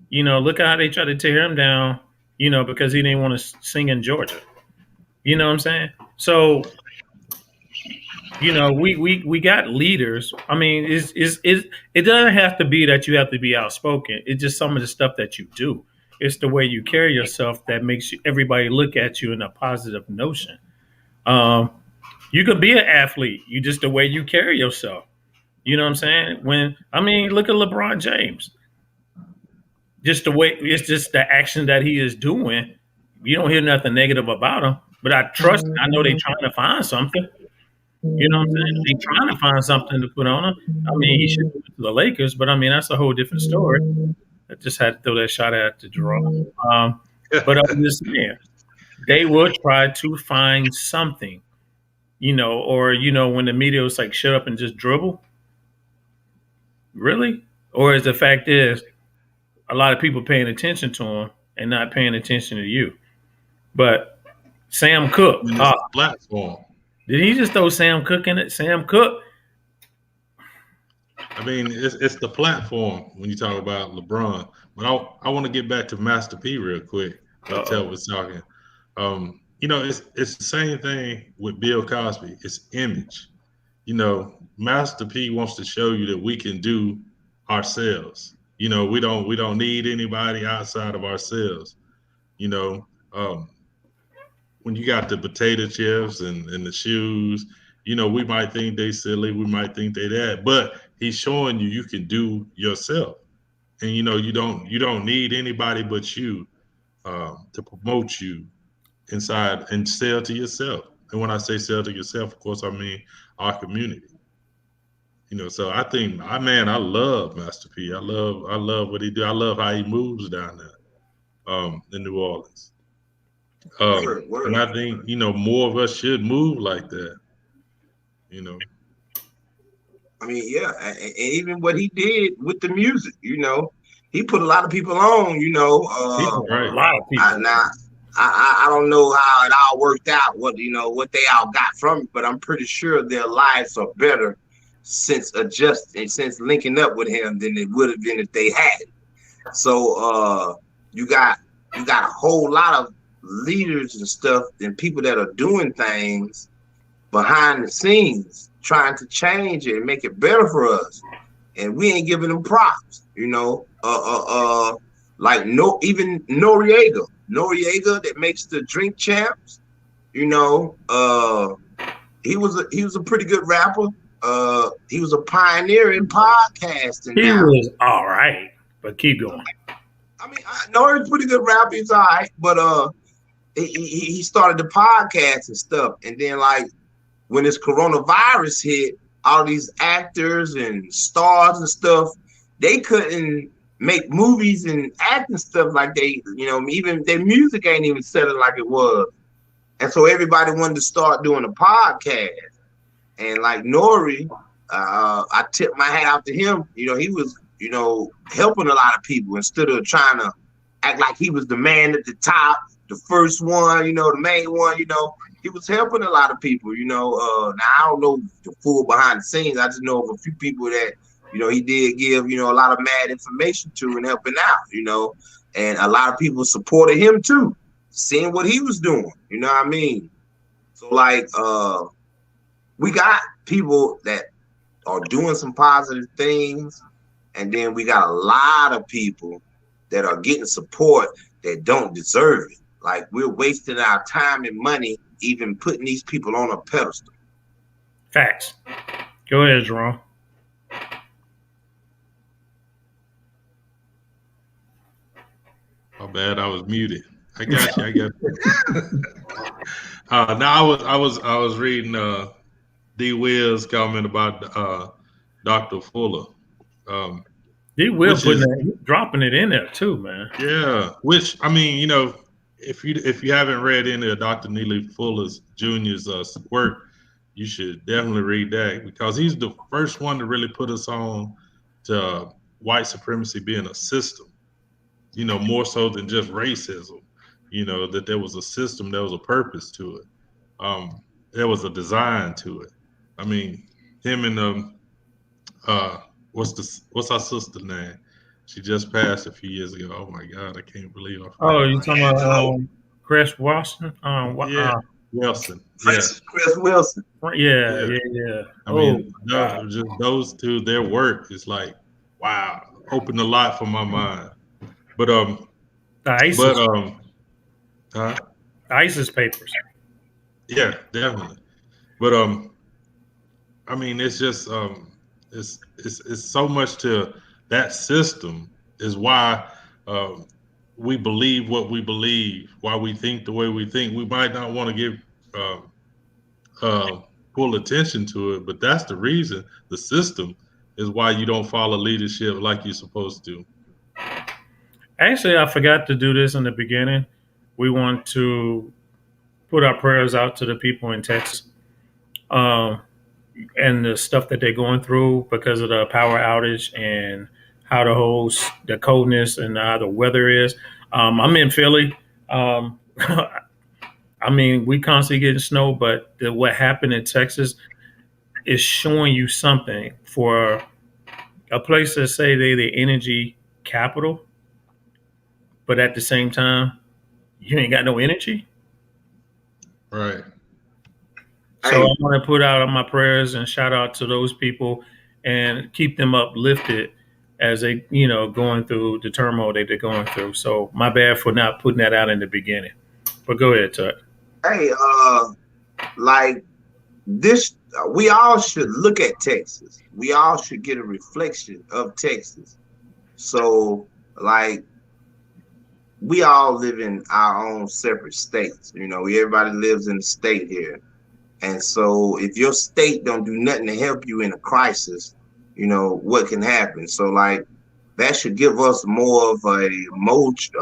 B: You know, look at how they tried to tear him down, you know, because he didn't want to sing in Georgia. You know what I'm saying? So, you know, we got leaders. I mean, it doesn't have to be that you have to be outspoken. It's just some of the stuff that you do. It's the way you carry yourself that makes everybody look at you in a positive notion. You could be an athlete. You just the way you carry yourself. You know what I'm saying? Look at LeBron James. Just the way, it's just the action that he is doing. You don't hear nothing negative about him, but I trust. I know they're trying to find something. You know what I'm saying? They're trying to find something to put on him. I mean, he should go to the Lakers, but I mean, that's a whole different story. I just had to throw that shot at the draw. But I'm just saying, they will try to find something, you know, or, you know, when the media was like, shut up and just dribble. Really? Or is the fact is, a lot of people paying attention to him and not paying attention to you. But Sam Cooke,
C: platform.
B: Did he just throw Sam Cooke in it? Sam Cooke?
C: I mean, it's the platform when you talk about LeBron. But I want to get back to Master P real quick. Tel was talking. You know, it's the same thing with Bill Cosby. It's image. You know, Master P wants to show you that we can do ourselves. You know, we don't need anybody outside of ourselves. You know, when you got the potato chips and the shoes, you know, we might think they silly, we might think they that, but he's showing you can do yourself. And you know, you don't need anybody but you to promote you inside and sell to yourself. And when I say sell to yourself, of course, I mean our community. You know, so I think, I love Master P. I love what he do. I love how he moves down there in New Orleans. And I think, you know, more of us should move like that. You know.
A: I mean, yeah, and even what he did with the music, you know, he put a lot of people on, you know.
B: Right. A lot of people.
A: I don't know how it all worked out, what they all got from it, but I'm pretty sure their lives are better since linking up with him than it would have been if they hadn't. So you got a whole lot of leaders and stuff and people that are doing things behind the scenes, trying to change it and make it better for us, and we ain't giving them props, you know. Even Noriega that makes the Drink Champs, you know. He was a pretty good rapper. He was a pioneer in podcasting.
B: He was all right, but keep going.
A: I mean, I know he's a pretty good rapper. He's all right, but he started the podcast and stuff, and then like when this coronavirus hit, all these actors and stars and stuff, they couldn't make movies and act and stuff like they, you know, even their music ain't even selling like it was, and so everybody wanted to start doing a podcast. And like Nori, I tip my hat out to him. You know, he was you know, helping a lot of people instead of trying to act like he was the man at the top, the first one, you know, the main one, you know. He was helping a lot of people, you know. Now I don't know the full behind the scenes. I just know of a few people that, you know, he did give, you know, a lot of mad information to and helping out, you know. And a lot of people supported him too, seeing what he was doing, you know what I mean? So like we got people that are doing some positive things, and then we got a lot of people that are getting support that don't deserve it. Like we're wasting our time and money even putting these people on a pedestal.
B: Facts. Go ahead, Jerome.
C: Oh, bad, I was muted. I got you. I got you. Now I was reading D. Will's comment about Dr. Fuller.
B: D. Will dropping it in there too, man.
C: Yeah, which I mean, you know, if you haven't read any of Dr. Neely Fuller's Jr.'s work, you should definitely read that because he's the first one to really put us on to white supremacy being a system. You know, more so than just racism. You know, that there was a system, there was a purpose to it. There was a design to it. I mean, him and what's our sister name? She just passed a few years ago. Oh my God, I can't believe I forgot.
B: Oh, you talking about Chris Wilson?
C: Yeah, Wilson.
A: Chris Wilson.
B: Yeah.
C: I mean, just those two, their work is like, wow, opened a lot for my mind. But
B: ISIS papers.
C: Yeah, definitely. But I mean, it's just it's so much to that system is why we believe what we believe, why we think the way we think. We might not want to give full attention to it, but that's the reason. The system is why you don't follow leadership like you're supposed to.
B: Actually, I forgot to do this in the beginning. We want to put our prayers out to the people in Texas and the stuff that they're going through because of the power outage and how the coldness and how the weather is. I'm in Philly. I mean, we constantly getting snow, but what happened in Texas is showing you something for a place that say they're the energy capital, but at the same time, you ain't got no energy.
C: Right.
B: So I want to put out my prayers and shout out to those people and keep them uplifted as they, you know, going through the turmoil that they're going through. So my bad for not putting that out in the beginning. But go ahead, Tuck.
A: Hey, like this, we all should look at Texas. We all should get a reflection of Texas. So, like, we all live in our own separate states. You know, everybody lives in the state here. And so if your state don't do nothing to help you in a crisis, you know, what can happen? So like that should give us more of a motive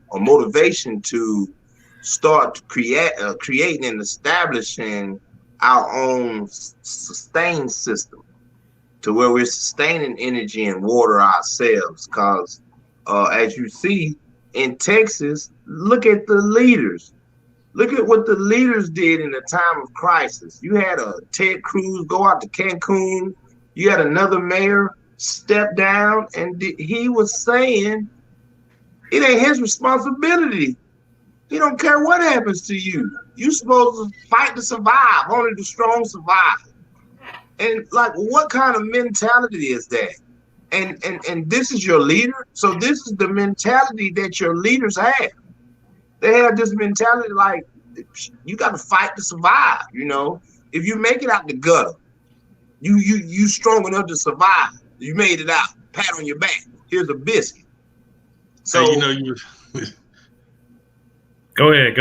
A: or motivation to start creating and establishing our own sustained system to where we're sustaining energy and water ourselves. Because as you see in Texas, look at the leaders. Look at what the leaders did in the time of crisis. You had a Ted Cruz go out to Cancun. You had another mayor step down, and he was saying it ain't his responsibility. He don't care what happens to you. You're supposed to fight to survive. Only the strong survive. And like, what kind of mentality is that? And this is your leader. So this is the mentality that your leaders have. They have this mentality like you got to fight to survive. You know, if you make it out the gutter, you strong enough to survive. You made it out. Pat on your back. Here's a biscuit. So
C: hey, you know you.
B: Go ahead.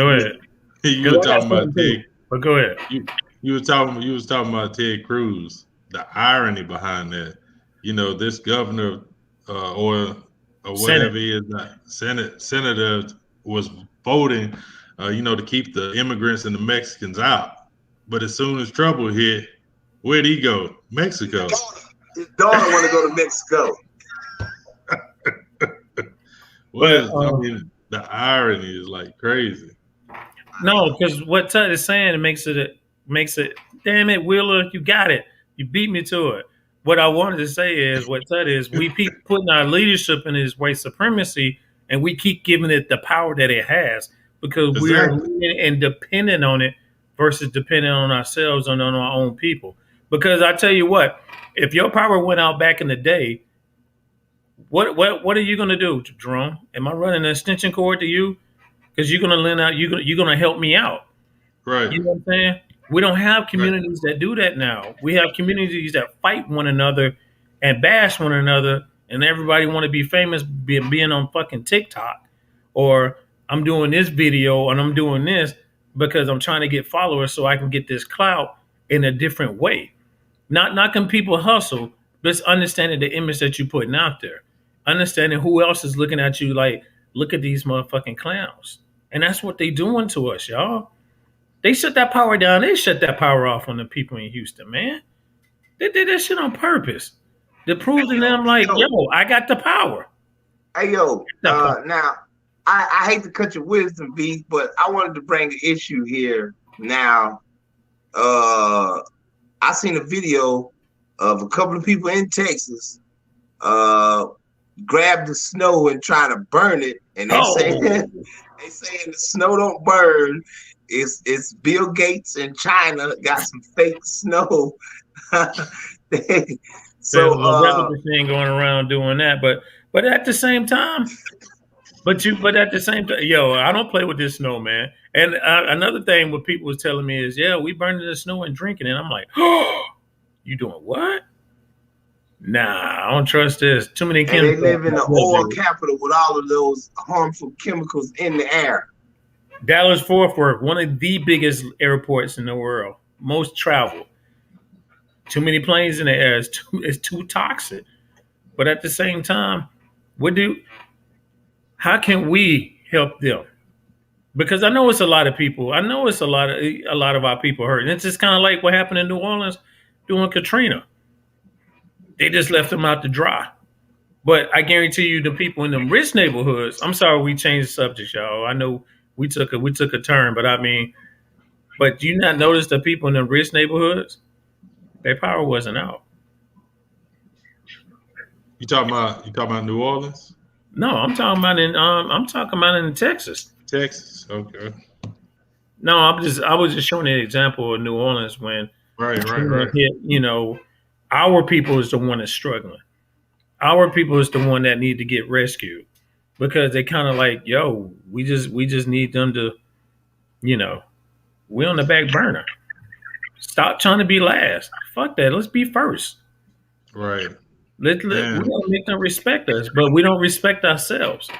C: You were talking about Ted.
B: But go ahead.
C: You was talking about Ted Cruz. The irony behind that, you know, this governor or whatever he is, senator was voting, you know, to keep the immigrants and the Mexicans out. But as soon as trouble hit, where'd he go? Mexico.
A: His daughter want to go to Mexico.
C: I mean, the irony is like crazy.
B: No, because what Tut is saying makes it. Damn it, Wheeler, you got it. You beat me to it. What I wanted to say is what Tut is. We keep putting our leadership in his white supremacy, and we keep giving it the power that it has because we're
C: Exactly.
B: and dependent on it versus dependent on ourselves and on our own people. Because I tell you what, if your power went out back in the day, what are you going to do, Jerome? Am I running an extension cord to you? Because you're going to lend out. You're going to help me out.
C: Right.
B: You know what I'm saying? We don't have
C: Right.
B: communities that do that now. We have communities that fight one another and bash one another, and everybody want to be famous being on fucking TikTok, or I'm doing this video and I'm doing this because I'm trying to get followers so I can get this clout in a different way. Not knocking people hustle, but it's understanding the image that you're putting out there, understanding who else is looking at you like, look at these motherfucking clowns, and that's what they doing to us, y'all. They shut that power down. They shut that power off on the people in Houston, man. They did that shit on purpose to prove to them, like, yo, I got the power.
A: Hey, yo, now, I hate to cut your wisdom, B, but I wanted to bring an issue here. Now, I seen a video of a couple of people in Texas grab the snow and try to burn it, and they saying the snow don't burn. It's Bill Gates in China got some fake snow.
B: There's a replica thing going around doing that, but at the same time, yo, I don't play with this snow, man. And another thing, what people was telling me is, yeah, we burning the snow and drinking it. I'm like, oh, you doing what? Nah, I don't trust this. Too many chemicals.
A: And they live in the oil capital with all of those harmful chemicals in the air.
B: Dallas-Fort Worth, one of the biggest airports in the world, most traveled. Too many planes in the air. It's too toxic. But at the same time, how can we help them? Because I know it's a lot of people. I know it's a lot of our people hurt. And it's just kind of like what happened in New Orleans during Katrina. They just left them out to dry. But I guarantee you, the people in the rich neighborhoods. I'm sorry, we changed the subject, y'all. I know we took a turn, but I mean, but do you not notice the people in the rich neighborhoods? Their power wasn't out.
C: You talking about New Orleans?
B: No, I'm talking about in Texas.
C: Texas, okay.
B: No, I was just showing an example of New Orleans when
C: right.
B: Hit, you know, our people is the one that's struggling. Our people is the one that need to get rescued because they kind of like, yo, we just need them to, you know, we're on the back burner. Stop trying to be last. Fuck that. Let's be first.
C: Right.
B: We don't make them respect us, but we don't respect ourselves.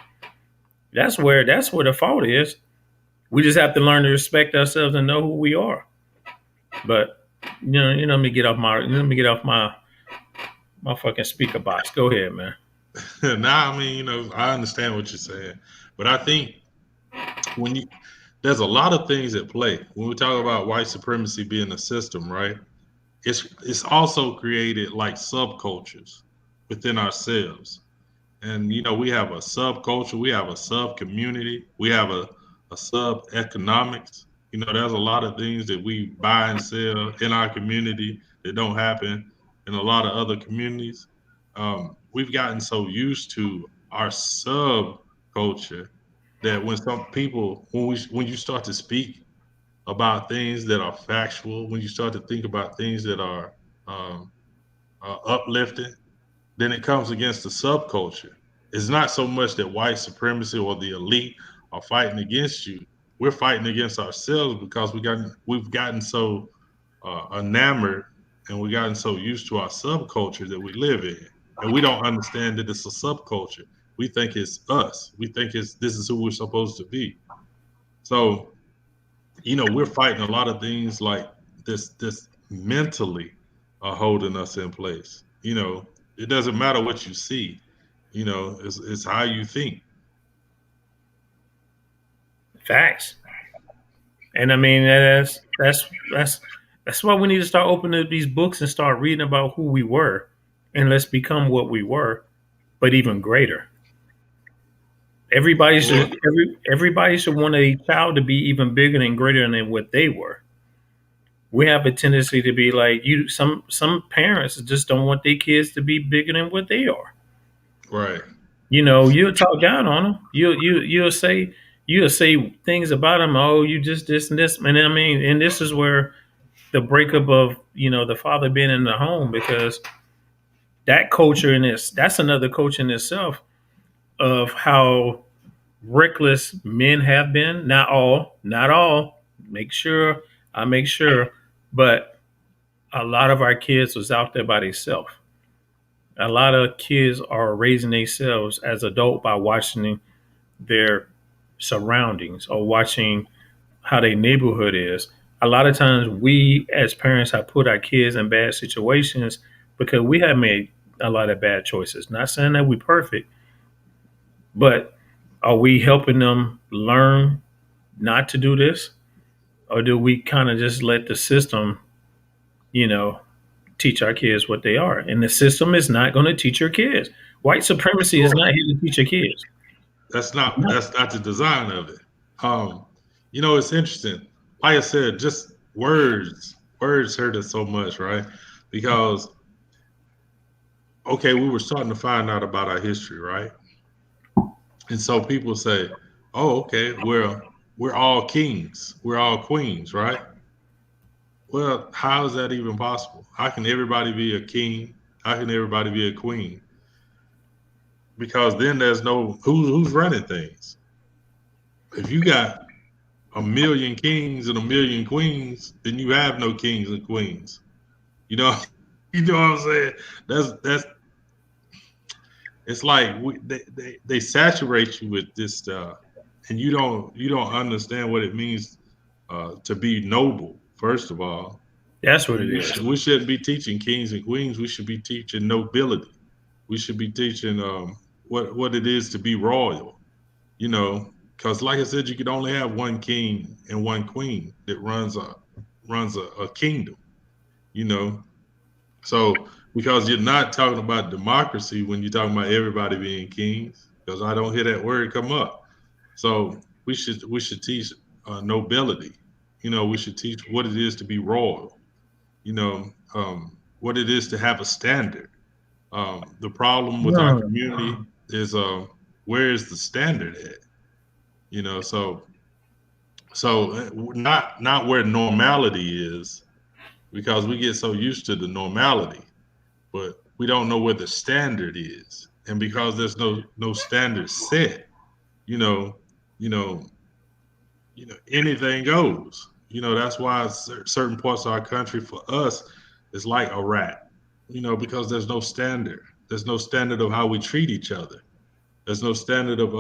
B: That's where the fault is. We just have to learn to respect ourselves and know who we are. But let me get off my fucking speaker box. Go ahead, man.
C: Nah, I mean, I understand what you're saying, but I think there's a lot of things at play when we talk about white supremacy being a system, right? It's also created like subcultures within ourselves. And we have a subculture, we have a sub community, we have a sub economics. There's a lot of things that we buy and sell in our community that don't happen in a lot of other communities. We've gotten so used to our subculture that when you start to speak about things that are factual, when you start to think about things that are uplifting, then it comes against the subculture. It's not so much that white supremacy or the elite are fighting against you. We're fighting against ourselves because we've gotten so enamored and we've gotten so used to our subculture that we live in. And we don't understand that it's a subculture. We think it's us. We think this is who we're supposed to be. So, we're fighting a lot of things like this mentally are holding us in place. It doesn't matter what you see, it's how you think.
B: Facts. And I mean, that's why we need to start opening up these books and start reading about who we were and let's become what we were, but even greater. Everybody should everybody should want a child to be even bigger and greater than what they were. We have a tendency to be like you. Some parents just don't want their kids to be bigger than what they are.
C: Right.
B: You know, you'll talk down on them. You'll say things about them. Oh, you just this and this, and I mean, and this is where the breakup of the father being in the home, because that culture in this that's another culture in itself of how reckless men have been. Not all. Make sure, but a lot of our kids was out there by themselves. A lot of kids are raising themselves as adult by watching their surroundings or watching how their neighborhood is. A lot of times we as parents have put our kids in bad situations because we have made a lot of bad choices. Not saying that we're perfect, but are we helping them learn not to do this? Or do we kind of just let the system, you know, teach our kids what they are? And the system is not going to teach your kids. White supremacy is not here to teach your kids.
C: That's not the design of it. It's interesting. Like I said, just words hurt us so much, right? Because we were starting to find out about our history, right? And so people say, "Oh, okay, we're all kings, we're all queens, right?" Well, how is that even possible? How can everybody be a king? How can everybody be a queen? Because then there's no who's running things. If you got a million kings and a million queens, then you have no kings and queens. You know what I'm saying? That's it's like they saturate you with this stuff, and you don't understand what it means to be noble. First of all,
B: that's what it is.
C: We shouldn't be teaching kings and queens. We should be teaching nobility. We should be teaching what it is to be royal. Because like I said, you could only have one king and one queen that runs a kingdom. So because you're not talking about democracy when you're talking about everybody being kings, because I don't hear that word come up. So we should teach nobility. We should teach what it is to be royal. What it is to have a standard. The problem with our community is where is the standard at? So not where normality is, because we get so used to the normality, but we don't know where the standard is. And because there's no standard set, anything goes. That's why certain parts of our country for us is like Iraq, because there's no standard. There's no standard of how we treat each other. There's no standard of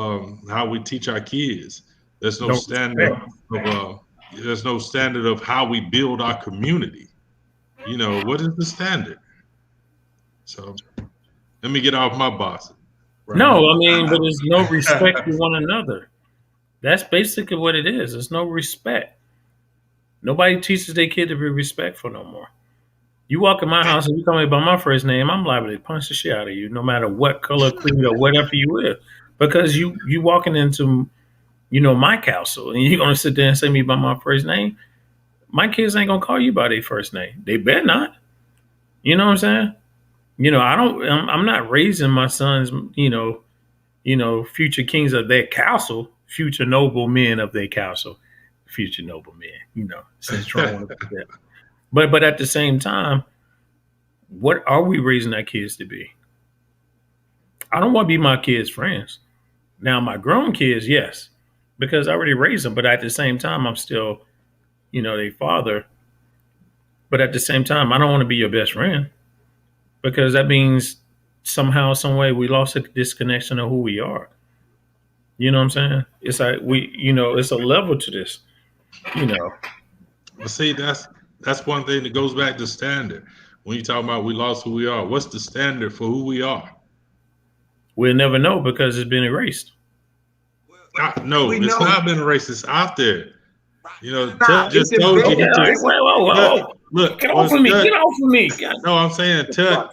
C: how we teach our kids. There's no standard of how we build our community. What is the standard? So let me get off my boss.
B: Right? No, I mean, but there's no respect for one another. That's basically what it is. There's no respect. Nobody teaches their kid to be respectful no more. You walk in my house and you call me by my first name, I'm liable to punch the shit out of you, no matter what color, creed, or whatever you is, because you walking into, my castle, and you're gonna sit there and say me by my first name. My kids ain't gonna call you by their first name. They better not. You know what I'm saying? I'm not raising my sons, future kings of their castle, future noble men of their castle, future noble men. Since Trump wanted to put that. But at the same time, what are we raising our kids to be? I don't want to be my kids' friends. Now, my grown kids, yes, because I already raised them. But at the same time, I'm still, their father. But at the same time, I don't want to be your best friend, because that means somehow, some way, we lost a disconnection of who we are. You know what I'm saying? It's like it's a level to this.
C: Well, see, that's one thing that goes back to standard. When you talk about we lost who we are, what's the standard for who we are?
B: We'll never know because it's been erased.
C: No, it's not been erased. It's out there. Tut just told you.
B: Whoa. Look, get off of me. Get off of me.
C: No, I'm saying Tut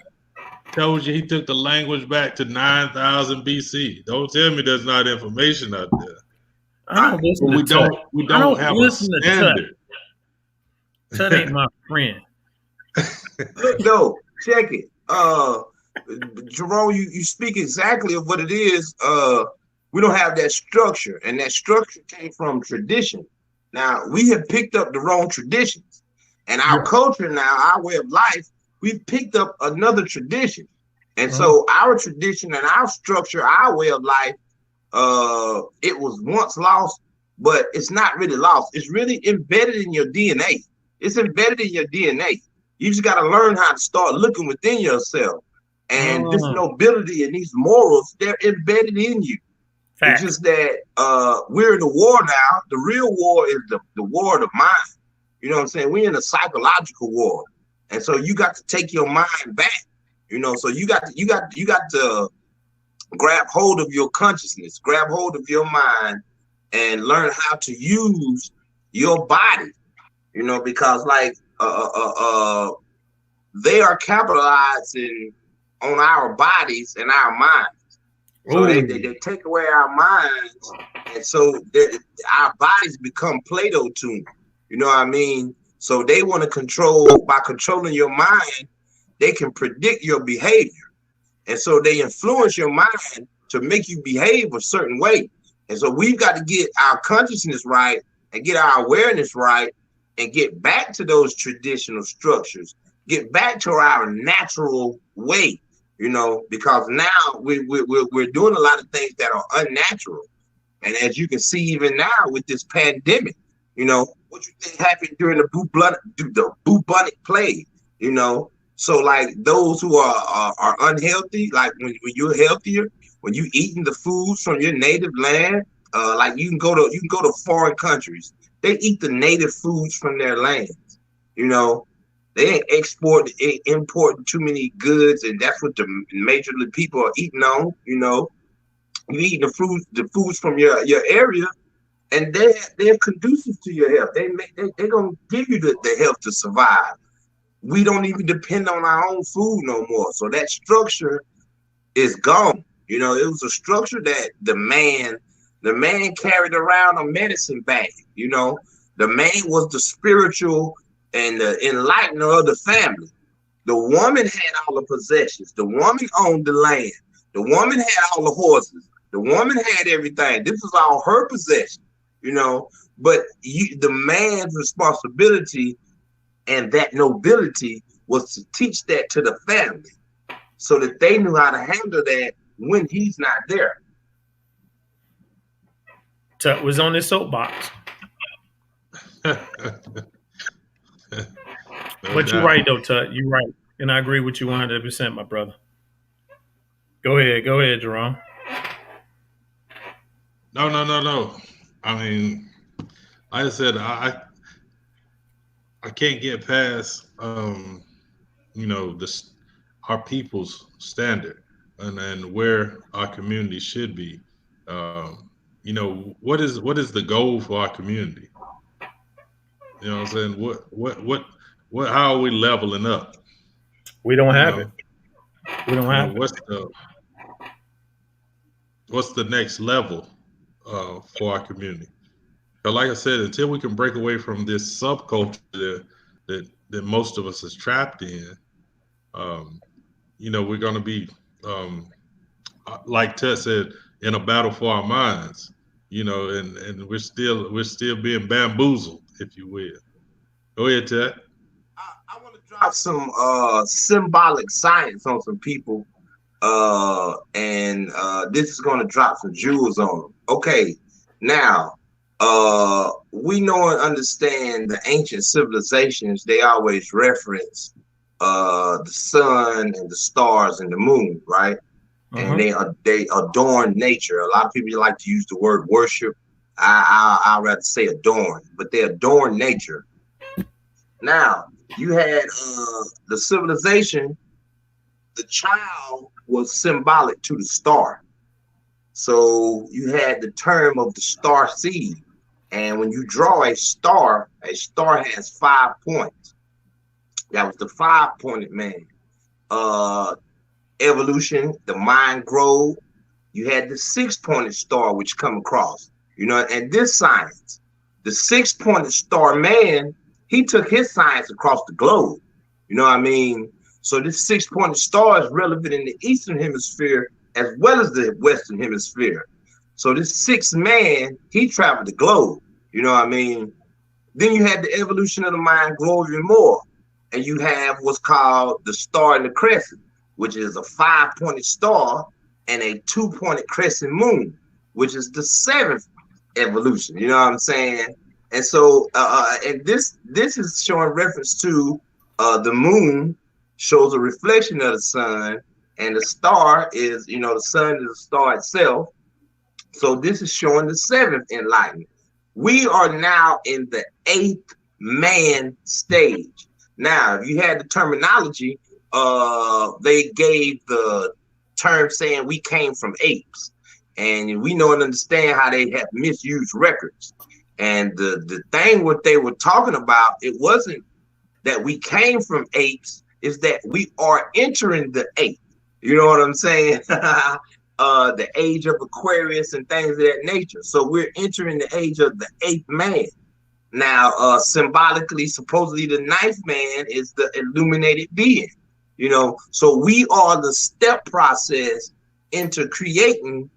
C: told you he took the language back to 9,000 BC. Don't tell me there's not information out there.
B: I don't listen to Tut.
C: We don't have a standard.
B: Tut ain't my friend.
A: Look, though, check it. Jerome, you speak exactly of what it is. We don't have that structure, and that structure came from tradition. Now, we have picked up the wrong traditions, and our culture now, our way of life, we've picked up another tradition. And so our tradition and our structure, our way of life, it was once lost, but it's not really lost. It's really embedded in your DNA. It's embedded in your DNA. You just got to learn how to start looking within yourself. And this nobility and these morals, they're embedded in you. Fact. It's just that we're in a war now. The real war is the war of the mind. You know what I'm saying? We're in a psychological war. And so you got to take your mind back. You know, so you got to grab hold of your consciousness, grab hold of your mind, and learn how to use your body. You know, because like they are capitalizing on our bodies and our minds. So they take away our minds, and so our bodies become Play-Doh to them. You know what I mean? So they want to control, by controlling your mind, they can predict your behavior. And so they influence your mind to make you behave a certain way. And so we've got to get our consciousness right and get our awareness right and get back to those traditional structures, get back to our natural way, you know, because now we're doing a lot of things that are unnatural. And as you can see, even now with this pandemic, you know, what you think happened during the bubonic plague, you know? So like those who are unhealthy, like when you're healthier, when you eating the foods from your native land, like you can go to foreign countries, they eat the native foods from their lands. You know, they ain't importing too many goods, and that's what the majorly people are eating on. You know, you eating the foods from your area, and they're conducive to your health. They're gonna give you the health to survive. We don't even depend on our own food no more. So that structure is gone. You know, it was a structure that the man carried around a medicine bag. You know, the man was the spiritual and the enlightener of the family. The woman had all the possessions. The woman owned the land. The woman had all the horses. The woman had everything. This was all her possession, you know. But the man's responsibility and that nobility was to teach that to the family so that they knew how to handle that when he's not there.
B: Tut was on his soapbox. But you're right, though, Tut. You're right. And I agree with you 100%, my brother. Go ahead, Jerome.
C: No. I mean, like I said, I can't get past, you know, our people's standard and where our community should be. You know, what is the goal for our community? You know what I'm saying? How are we leveling up?
B: We don't have it. We don't have it.
C: What's the next level for our community? But like I said, until we can break away from this subculture that most of us is trapped in, you know, we're going to be, like Tut said, in a battle for our minds. You know, and we're still being bamboozled, if you will. Go ahead, Tut.
A: I want to drop some symbolic science on some people, and this is going to drop some jewels on them. Okay, now we know and understand the ancient civilizations. They always reference the sun and the stars and the moon, right? And they adorn nature. A lot of people like to use the word worship. I'd rather say adorn, but they adorn nature. Now, you had the civilization, the child was symbolic to the star. So you had the term of the star seed. And when you draw a star has 5 points. That was the 5-pointed man. evolution, the mind grow. You had the six-pointed star, which come across, and this science, the six-pointed star man, he took his science across the globe. You know what I mean? So this six-pointed star is relevant in the Eastern Hemisphere as well as the Western Hemisphere. So this sixth man, he traveled the globe. You know what I mean? Then you had the evolution of the mind grow even more. And you have what's called the star and the crescent, which is a five-pointed star and a two-pointed crescent moon, which is the seventh evolution. You know what I'm saying? And so, and this is showing reference to the moon shows a reflection of the sun, and the star is, the sun is the star itself. So this is showing the seventh enlightenment. We are now in the eighth man stage. Now, if you had the terminology, they gave the term saying we came from apes, and we know and understand how they have misused records. And the thing what they were talking about, it wasn't that we came from apes, is that we are entering the eighth. You know what I'm saying? The age of Aquarius and things of that nature. So we're entering the age of the eighth man. Now, symbolically, supposedly the ninth man is the illuminated being. So we are the step process into creating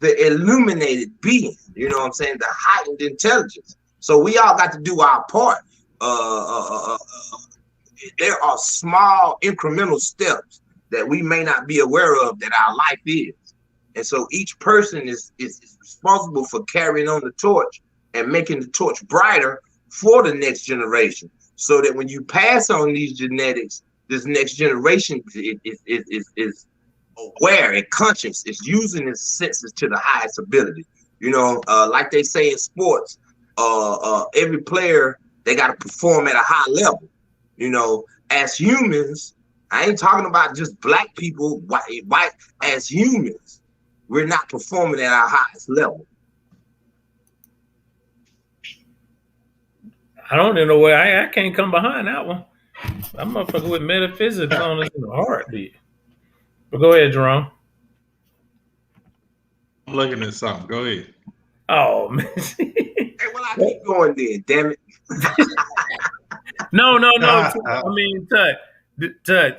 A: the illuminated being. You know what I'm saying? The heightened intelligence. So we all got to do our part. There are small incremental steps that we may not be aware of that our life is. And so each person is responsible for carrying on the torch and making the torch brighter for the next generation, so that when you pass on these genetics, this next generation is aware and conscious, is using its senses to the highest ability. Like they say in sports, every player, they got to perform at a high level. As humans, I ain't talking about just black people, white. As humans, we're not performing at our highest level.
B: I don't even know where I can't come behind that one. I'm motherfucker with metaphysics on us in the heartbeat. But go ahead, Jerome.
C: I'm looking at something. Go ahead.
B: Oh man.
A: Hey, well, I keep going then, damn it.
B: No. I mean, Tut,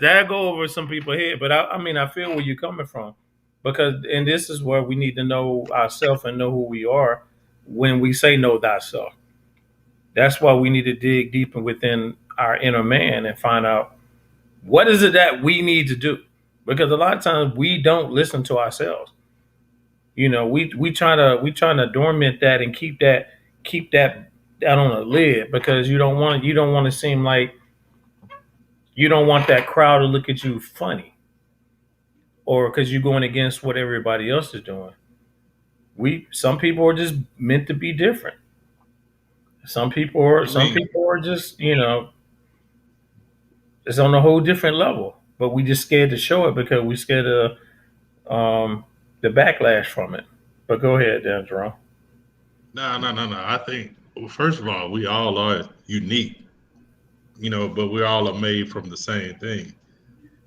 B: that go over some people's head, but I feel where you're coming from, and this is where we need to know ourselves and know who we are when we say know thyself. That's why we need to dig deeper within our inner man and find out what is it that we need to do, because a lot of times we don't listen to ourselves. We trying to dormant that and keep that on a lid, because you don't want to seem like you don't want that crowd to look at you funny, or because you're going against what everybody else is doing. Some people are just meant to be different. Some people are just, it's on a whole different level, but we just scared to show it because we're scared of the backlash from it. But go ahead, Dan Jerome.
C: No. I think, first of all, we all are unique, but we all are made from the same thing.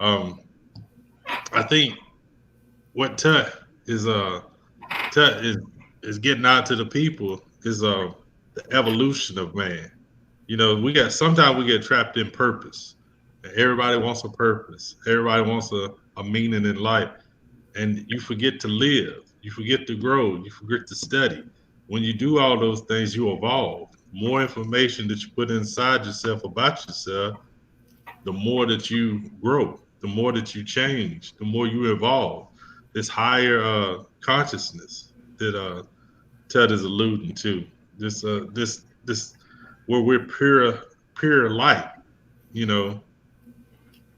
C: I think what Tut is getting out to the people is the evolution of man. Sometimes we get trapped in purpose. Everybody wants a purpose. Everybody wants a meaning in life. And you forget to live. You forget to grow. You forget to study. When you do all those things, you evolve. More information that you put inside yourself about yourself, the more that you grow, the more that you change, the more you evolve. This higher consciousness that Ted is alluding to. This where we're pure light.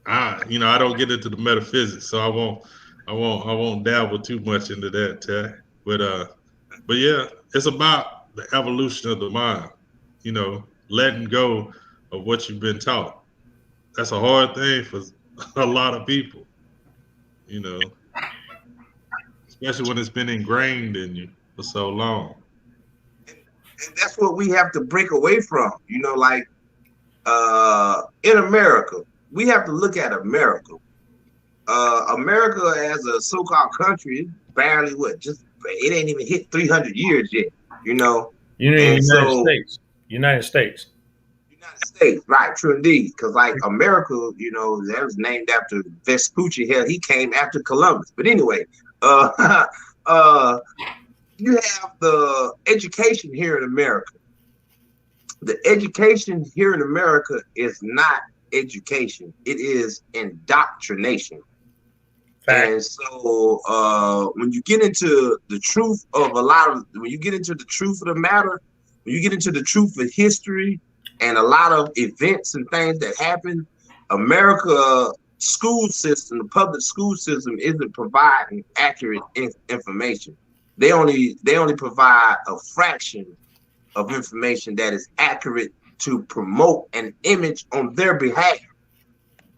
C: I don't get into the metaphysics, so I won't dabble too much into that, Ted. But yeah, it's about the evolution of the mind. Letting go of what you've been taught. That's a hard thing for a lot of people. Especially when it's been ingrained in you for so long.
A: And that's what we have to break away from. In America, we have to look at America. America as a so-called country, barely it ain't even hit 300 years yet, you know.
B: You mean
A: And
B: United
A: so
B: States? United States.
A: United States, right? True indeed. Because like America, you know, that was named after Vespucci. Hell, he came after Columbus. But anyway, uh, uh, you have the education here in America. The education here in America is not education; it is indoctrination.
B: Fact.
A: And so, when you get into the truth of when you get into the truth of the matter, when you get into the truth of history and a lot of events and things that happen, America school system, the public school system, isn't providing accurate information. They only provide a fraction of information that is accurate to promote an image on their behalf.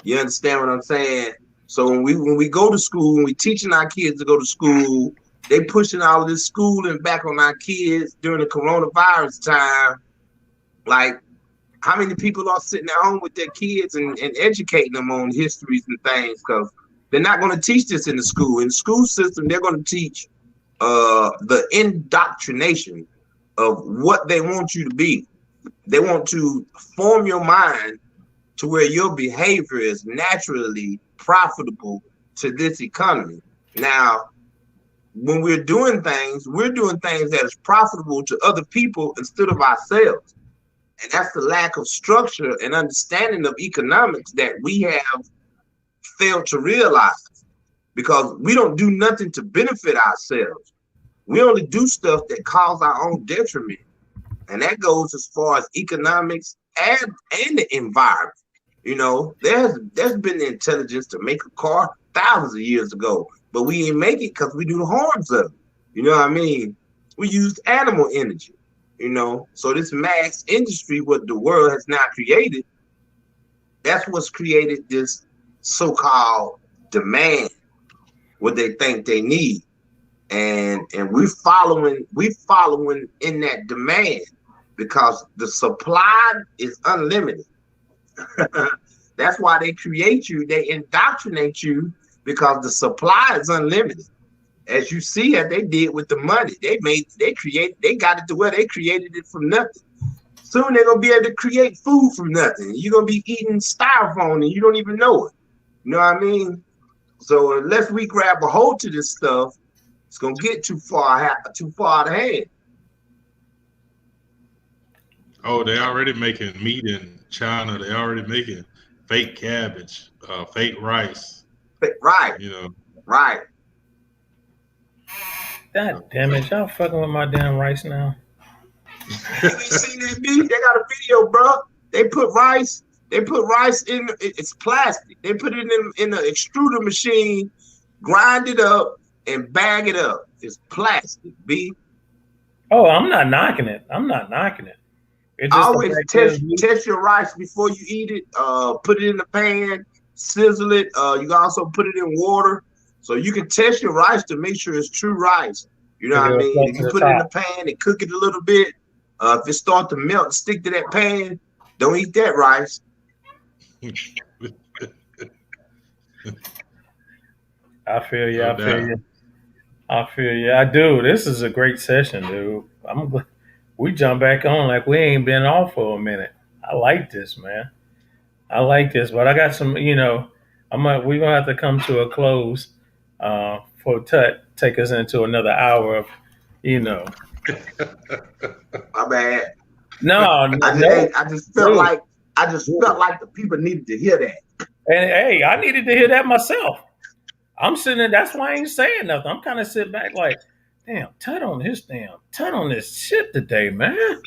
A: You understand what I'm saying? So when we go to school, when we teaching our kids to go to school, they pushing all of this schooling back on our kids during the coronavirus time. Like, how many people are sitting at home with their kids and educating them on histories and things? Because they're not going to teach this in the school. In the school system, they're going to teach the indoctrination of what they want you to be. They want to form your mind to where your behavior is naturally profitable to this economy. Now, when we're doing things that is profitable to other people instead of ourselves. And that's the lack of structure and understanding of economics that we have failed to realize, because we don't do nothing to benefit ourselves. We only do stuff that cause our own detriment. And that goes as far as economics and the environment. You know, there's been the intelligence to make a car thousands of years ago, but we didn't make it because we do the harms of it. You know what I mean? We used animal energy, you know. So this mass industry, what the world has now created, that's what's created this so-called demand, what they think they need. And we're following in that demand because the supply is unlimited. That's why they create you, they indoctrinate you, because the supply is unlimited. As you see, as they did with the money, they got it to where they created it from nothing. Soon they're gonna be able to create food from nothing. You're gonna be eating styrofoam and you don't even know it. You know what I mean? So unless we grab a hold to this stuff, it's gonna get too far out of hand.
C: Oh, they already making meat in China. They already making fake cabbage, fake rice.
A: Right.
C: You know.
A: Right.
B: God damn it, y'all fucking with my damn rice now.
A: You ain't seen that beef? They got a video, bro. They put rice in, it's plastic. They put it in the extruder machine, grind it up, and bag it up. It's plastic, B.
B: Oh, I'm not knocking it. It just
A: always test your rice before you eat it. Put it in the pan, sizzle it. You can also put it in water, so you can test your rice to make sure it's true rice. You know what I mean? If you put it in the pan and cook it a little bit, if it starts to melt and stick to that pan, don't eat that rice.
B: I feel you. I feel you. I do. This is a great session, dude. We jump back on like we ain't been off for a minute. I like this, man. I like this, but I got some. You know, we're gonna have to come to a close for Tut take us into another hour of, you know.
A: My bad.
B: No,
A: I just felt like the people needed to hear that.
B: And hey, I needed to hear that myself. I'm sitting there, that's why I ain't saying nothing. I'm kind of sitting back like, damn, Tut on this shit today, man.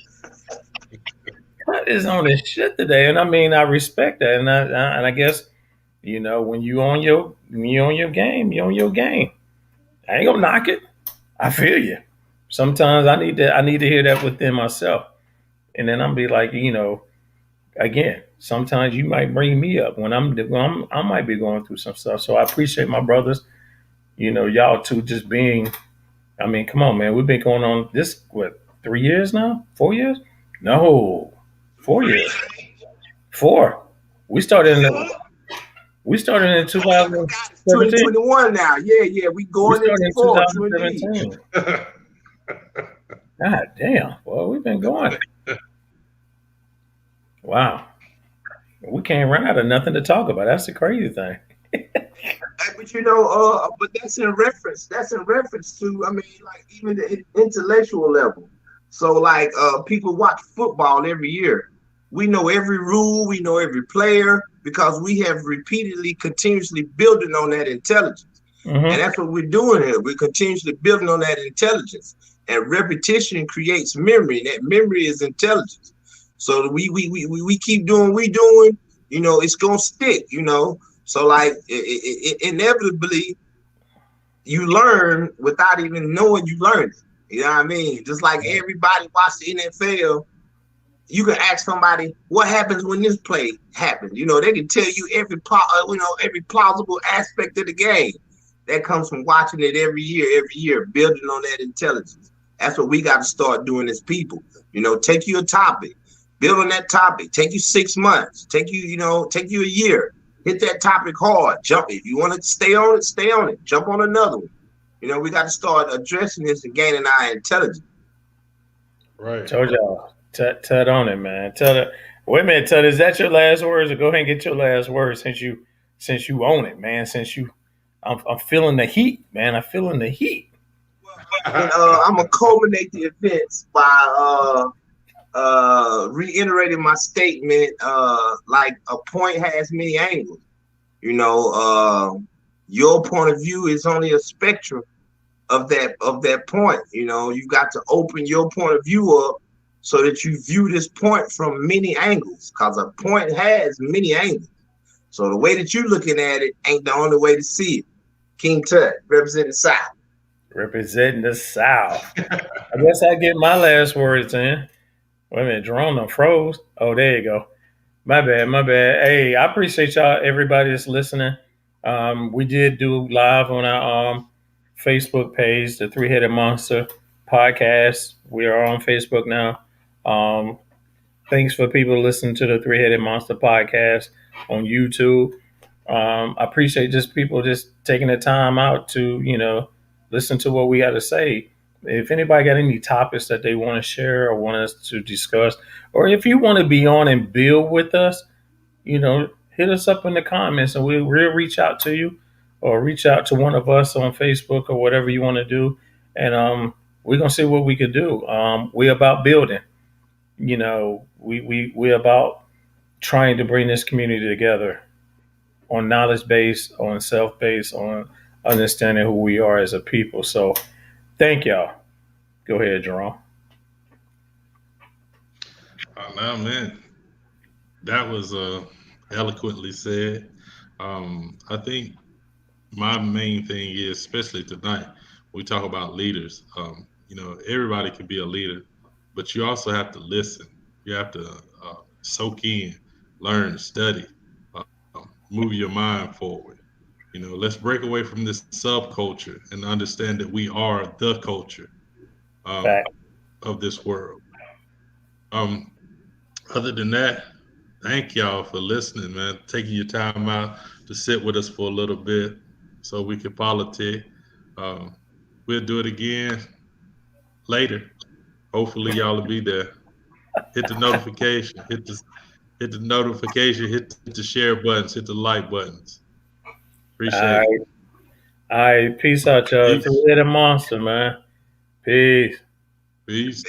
B: Tut is on this shit today. And I mean, I respect that. And I guess, you know, when you on your game, you on your game. I ain't gonna knock it. I feel you. Sometimes I need to hear that within myself. And then I'm be like, you know, again, sometimes you might bring me up when I might be going through some stuff. So I appreciate my brothers, you know, y'all too, just being, I mean, come on, man. We've been going on this, 3 years now? 4 years? No, 4 years. 4. We started We started in
A: I forgot it's
B: 2017.
A: 2021 now. Yeah. We
B: We
A: going
B: started
A: into
B: in
A: fall. True indeed.
B: 2017. God damn. Well, we've been going. Wow. We can't run out of nothing to talk about. That's the crazy thing.
A: But but that's in reference. That's in reference to. I mean, like even the intellectual level. So like, people watch football every year. We know every rule. We know every player because we have repeatedly, continuously building on that intelligence. And that's what we're doing here. We're continuously building on that intelligence. And repetition creates memory. And that memory is intelligence. So we keep doing what we doing, it's gonna stick, So like inevitably you learn without even knowing you learned it. You know what I mean? Just like everybody watch the NFL, you can ask somebody what happens when this play happens. They can tell you every plausible aspect of the game. That comes from watching it every year, building on that intelligence. That's what we got to start doing as people. Take you a topic, build on that topic. Take you 6 months. Take you a year. Hit that topic hard. Jump. If you want to stay on it, stay on it. Jump on another one. We got to start addressing this and gaining our intelligence.
C: Right.
B: Told y'all. Tut on it, man. Wait a minute, Tut. Is that your last words? Or go ahead and get your last words since you own it, man. I'm feeling the heat, man. I'm feeling the heat.
A: And I'm gonna culminate the events by reiterating my statement. Like a point has many angles. Your point of view is only a spectrum of that point. You've got to open your point of view up so that you view this point from many angles, because a point has many angles. So the way that you're looking at it ain't the only way to see it. King Tut, representing the South.
B: Representing the South. I guess I get my last words in. Wait a minute, Jerome done froze. Oh, there you go. My bad. Hey, I appreciate y'all, everybody that's listening. We did do live on our Facebook page, the Three Headed Monster podcast. We are on Facebook now. Thanks for people listening to the Three Headed Monster podcast on YouTube. I appreciate just people just taking the time out to, listen to what we got to say. If anybody got any topics that they want to share or want us to discuss, or if you want to be on and build with us, hit us up in the comments and we'll reach out to you or reach out to one of us on Facebook or whatever you want to do. And we're going to see what we can do. We're about building. We're about trying to bring this community together on knowledge base, on self base, on understanding who we are as a people. So thank y'all. Go ahead, Jerome.
C: Now, man, that was eloquently said. I think my main thing is, especially tonight, we talk about leaders. Everybody can be a leader, but you also have to listen. You have to soak in, learn, study, move your mind forward. Let's break away from this subculture and understand that we are the culture of this world. Other than that, thank y'all for listening, man. Taking your time out to sit with us for a little bit so we can politic. We'll do it again later. Hopefully y'all will be there. Hit the notification. Hit the notification. Hit the share buttons. Hit the like buttons. Appreciate it.
B: All right. Peace out, y'all. Three-Headed Monster, man. Peace.
C: Peace.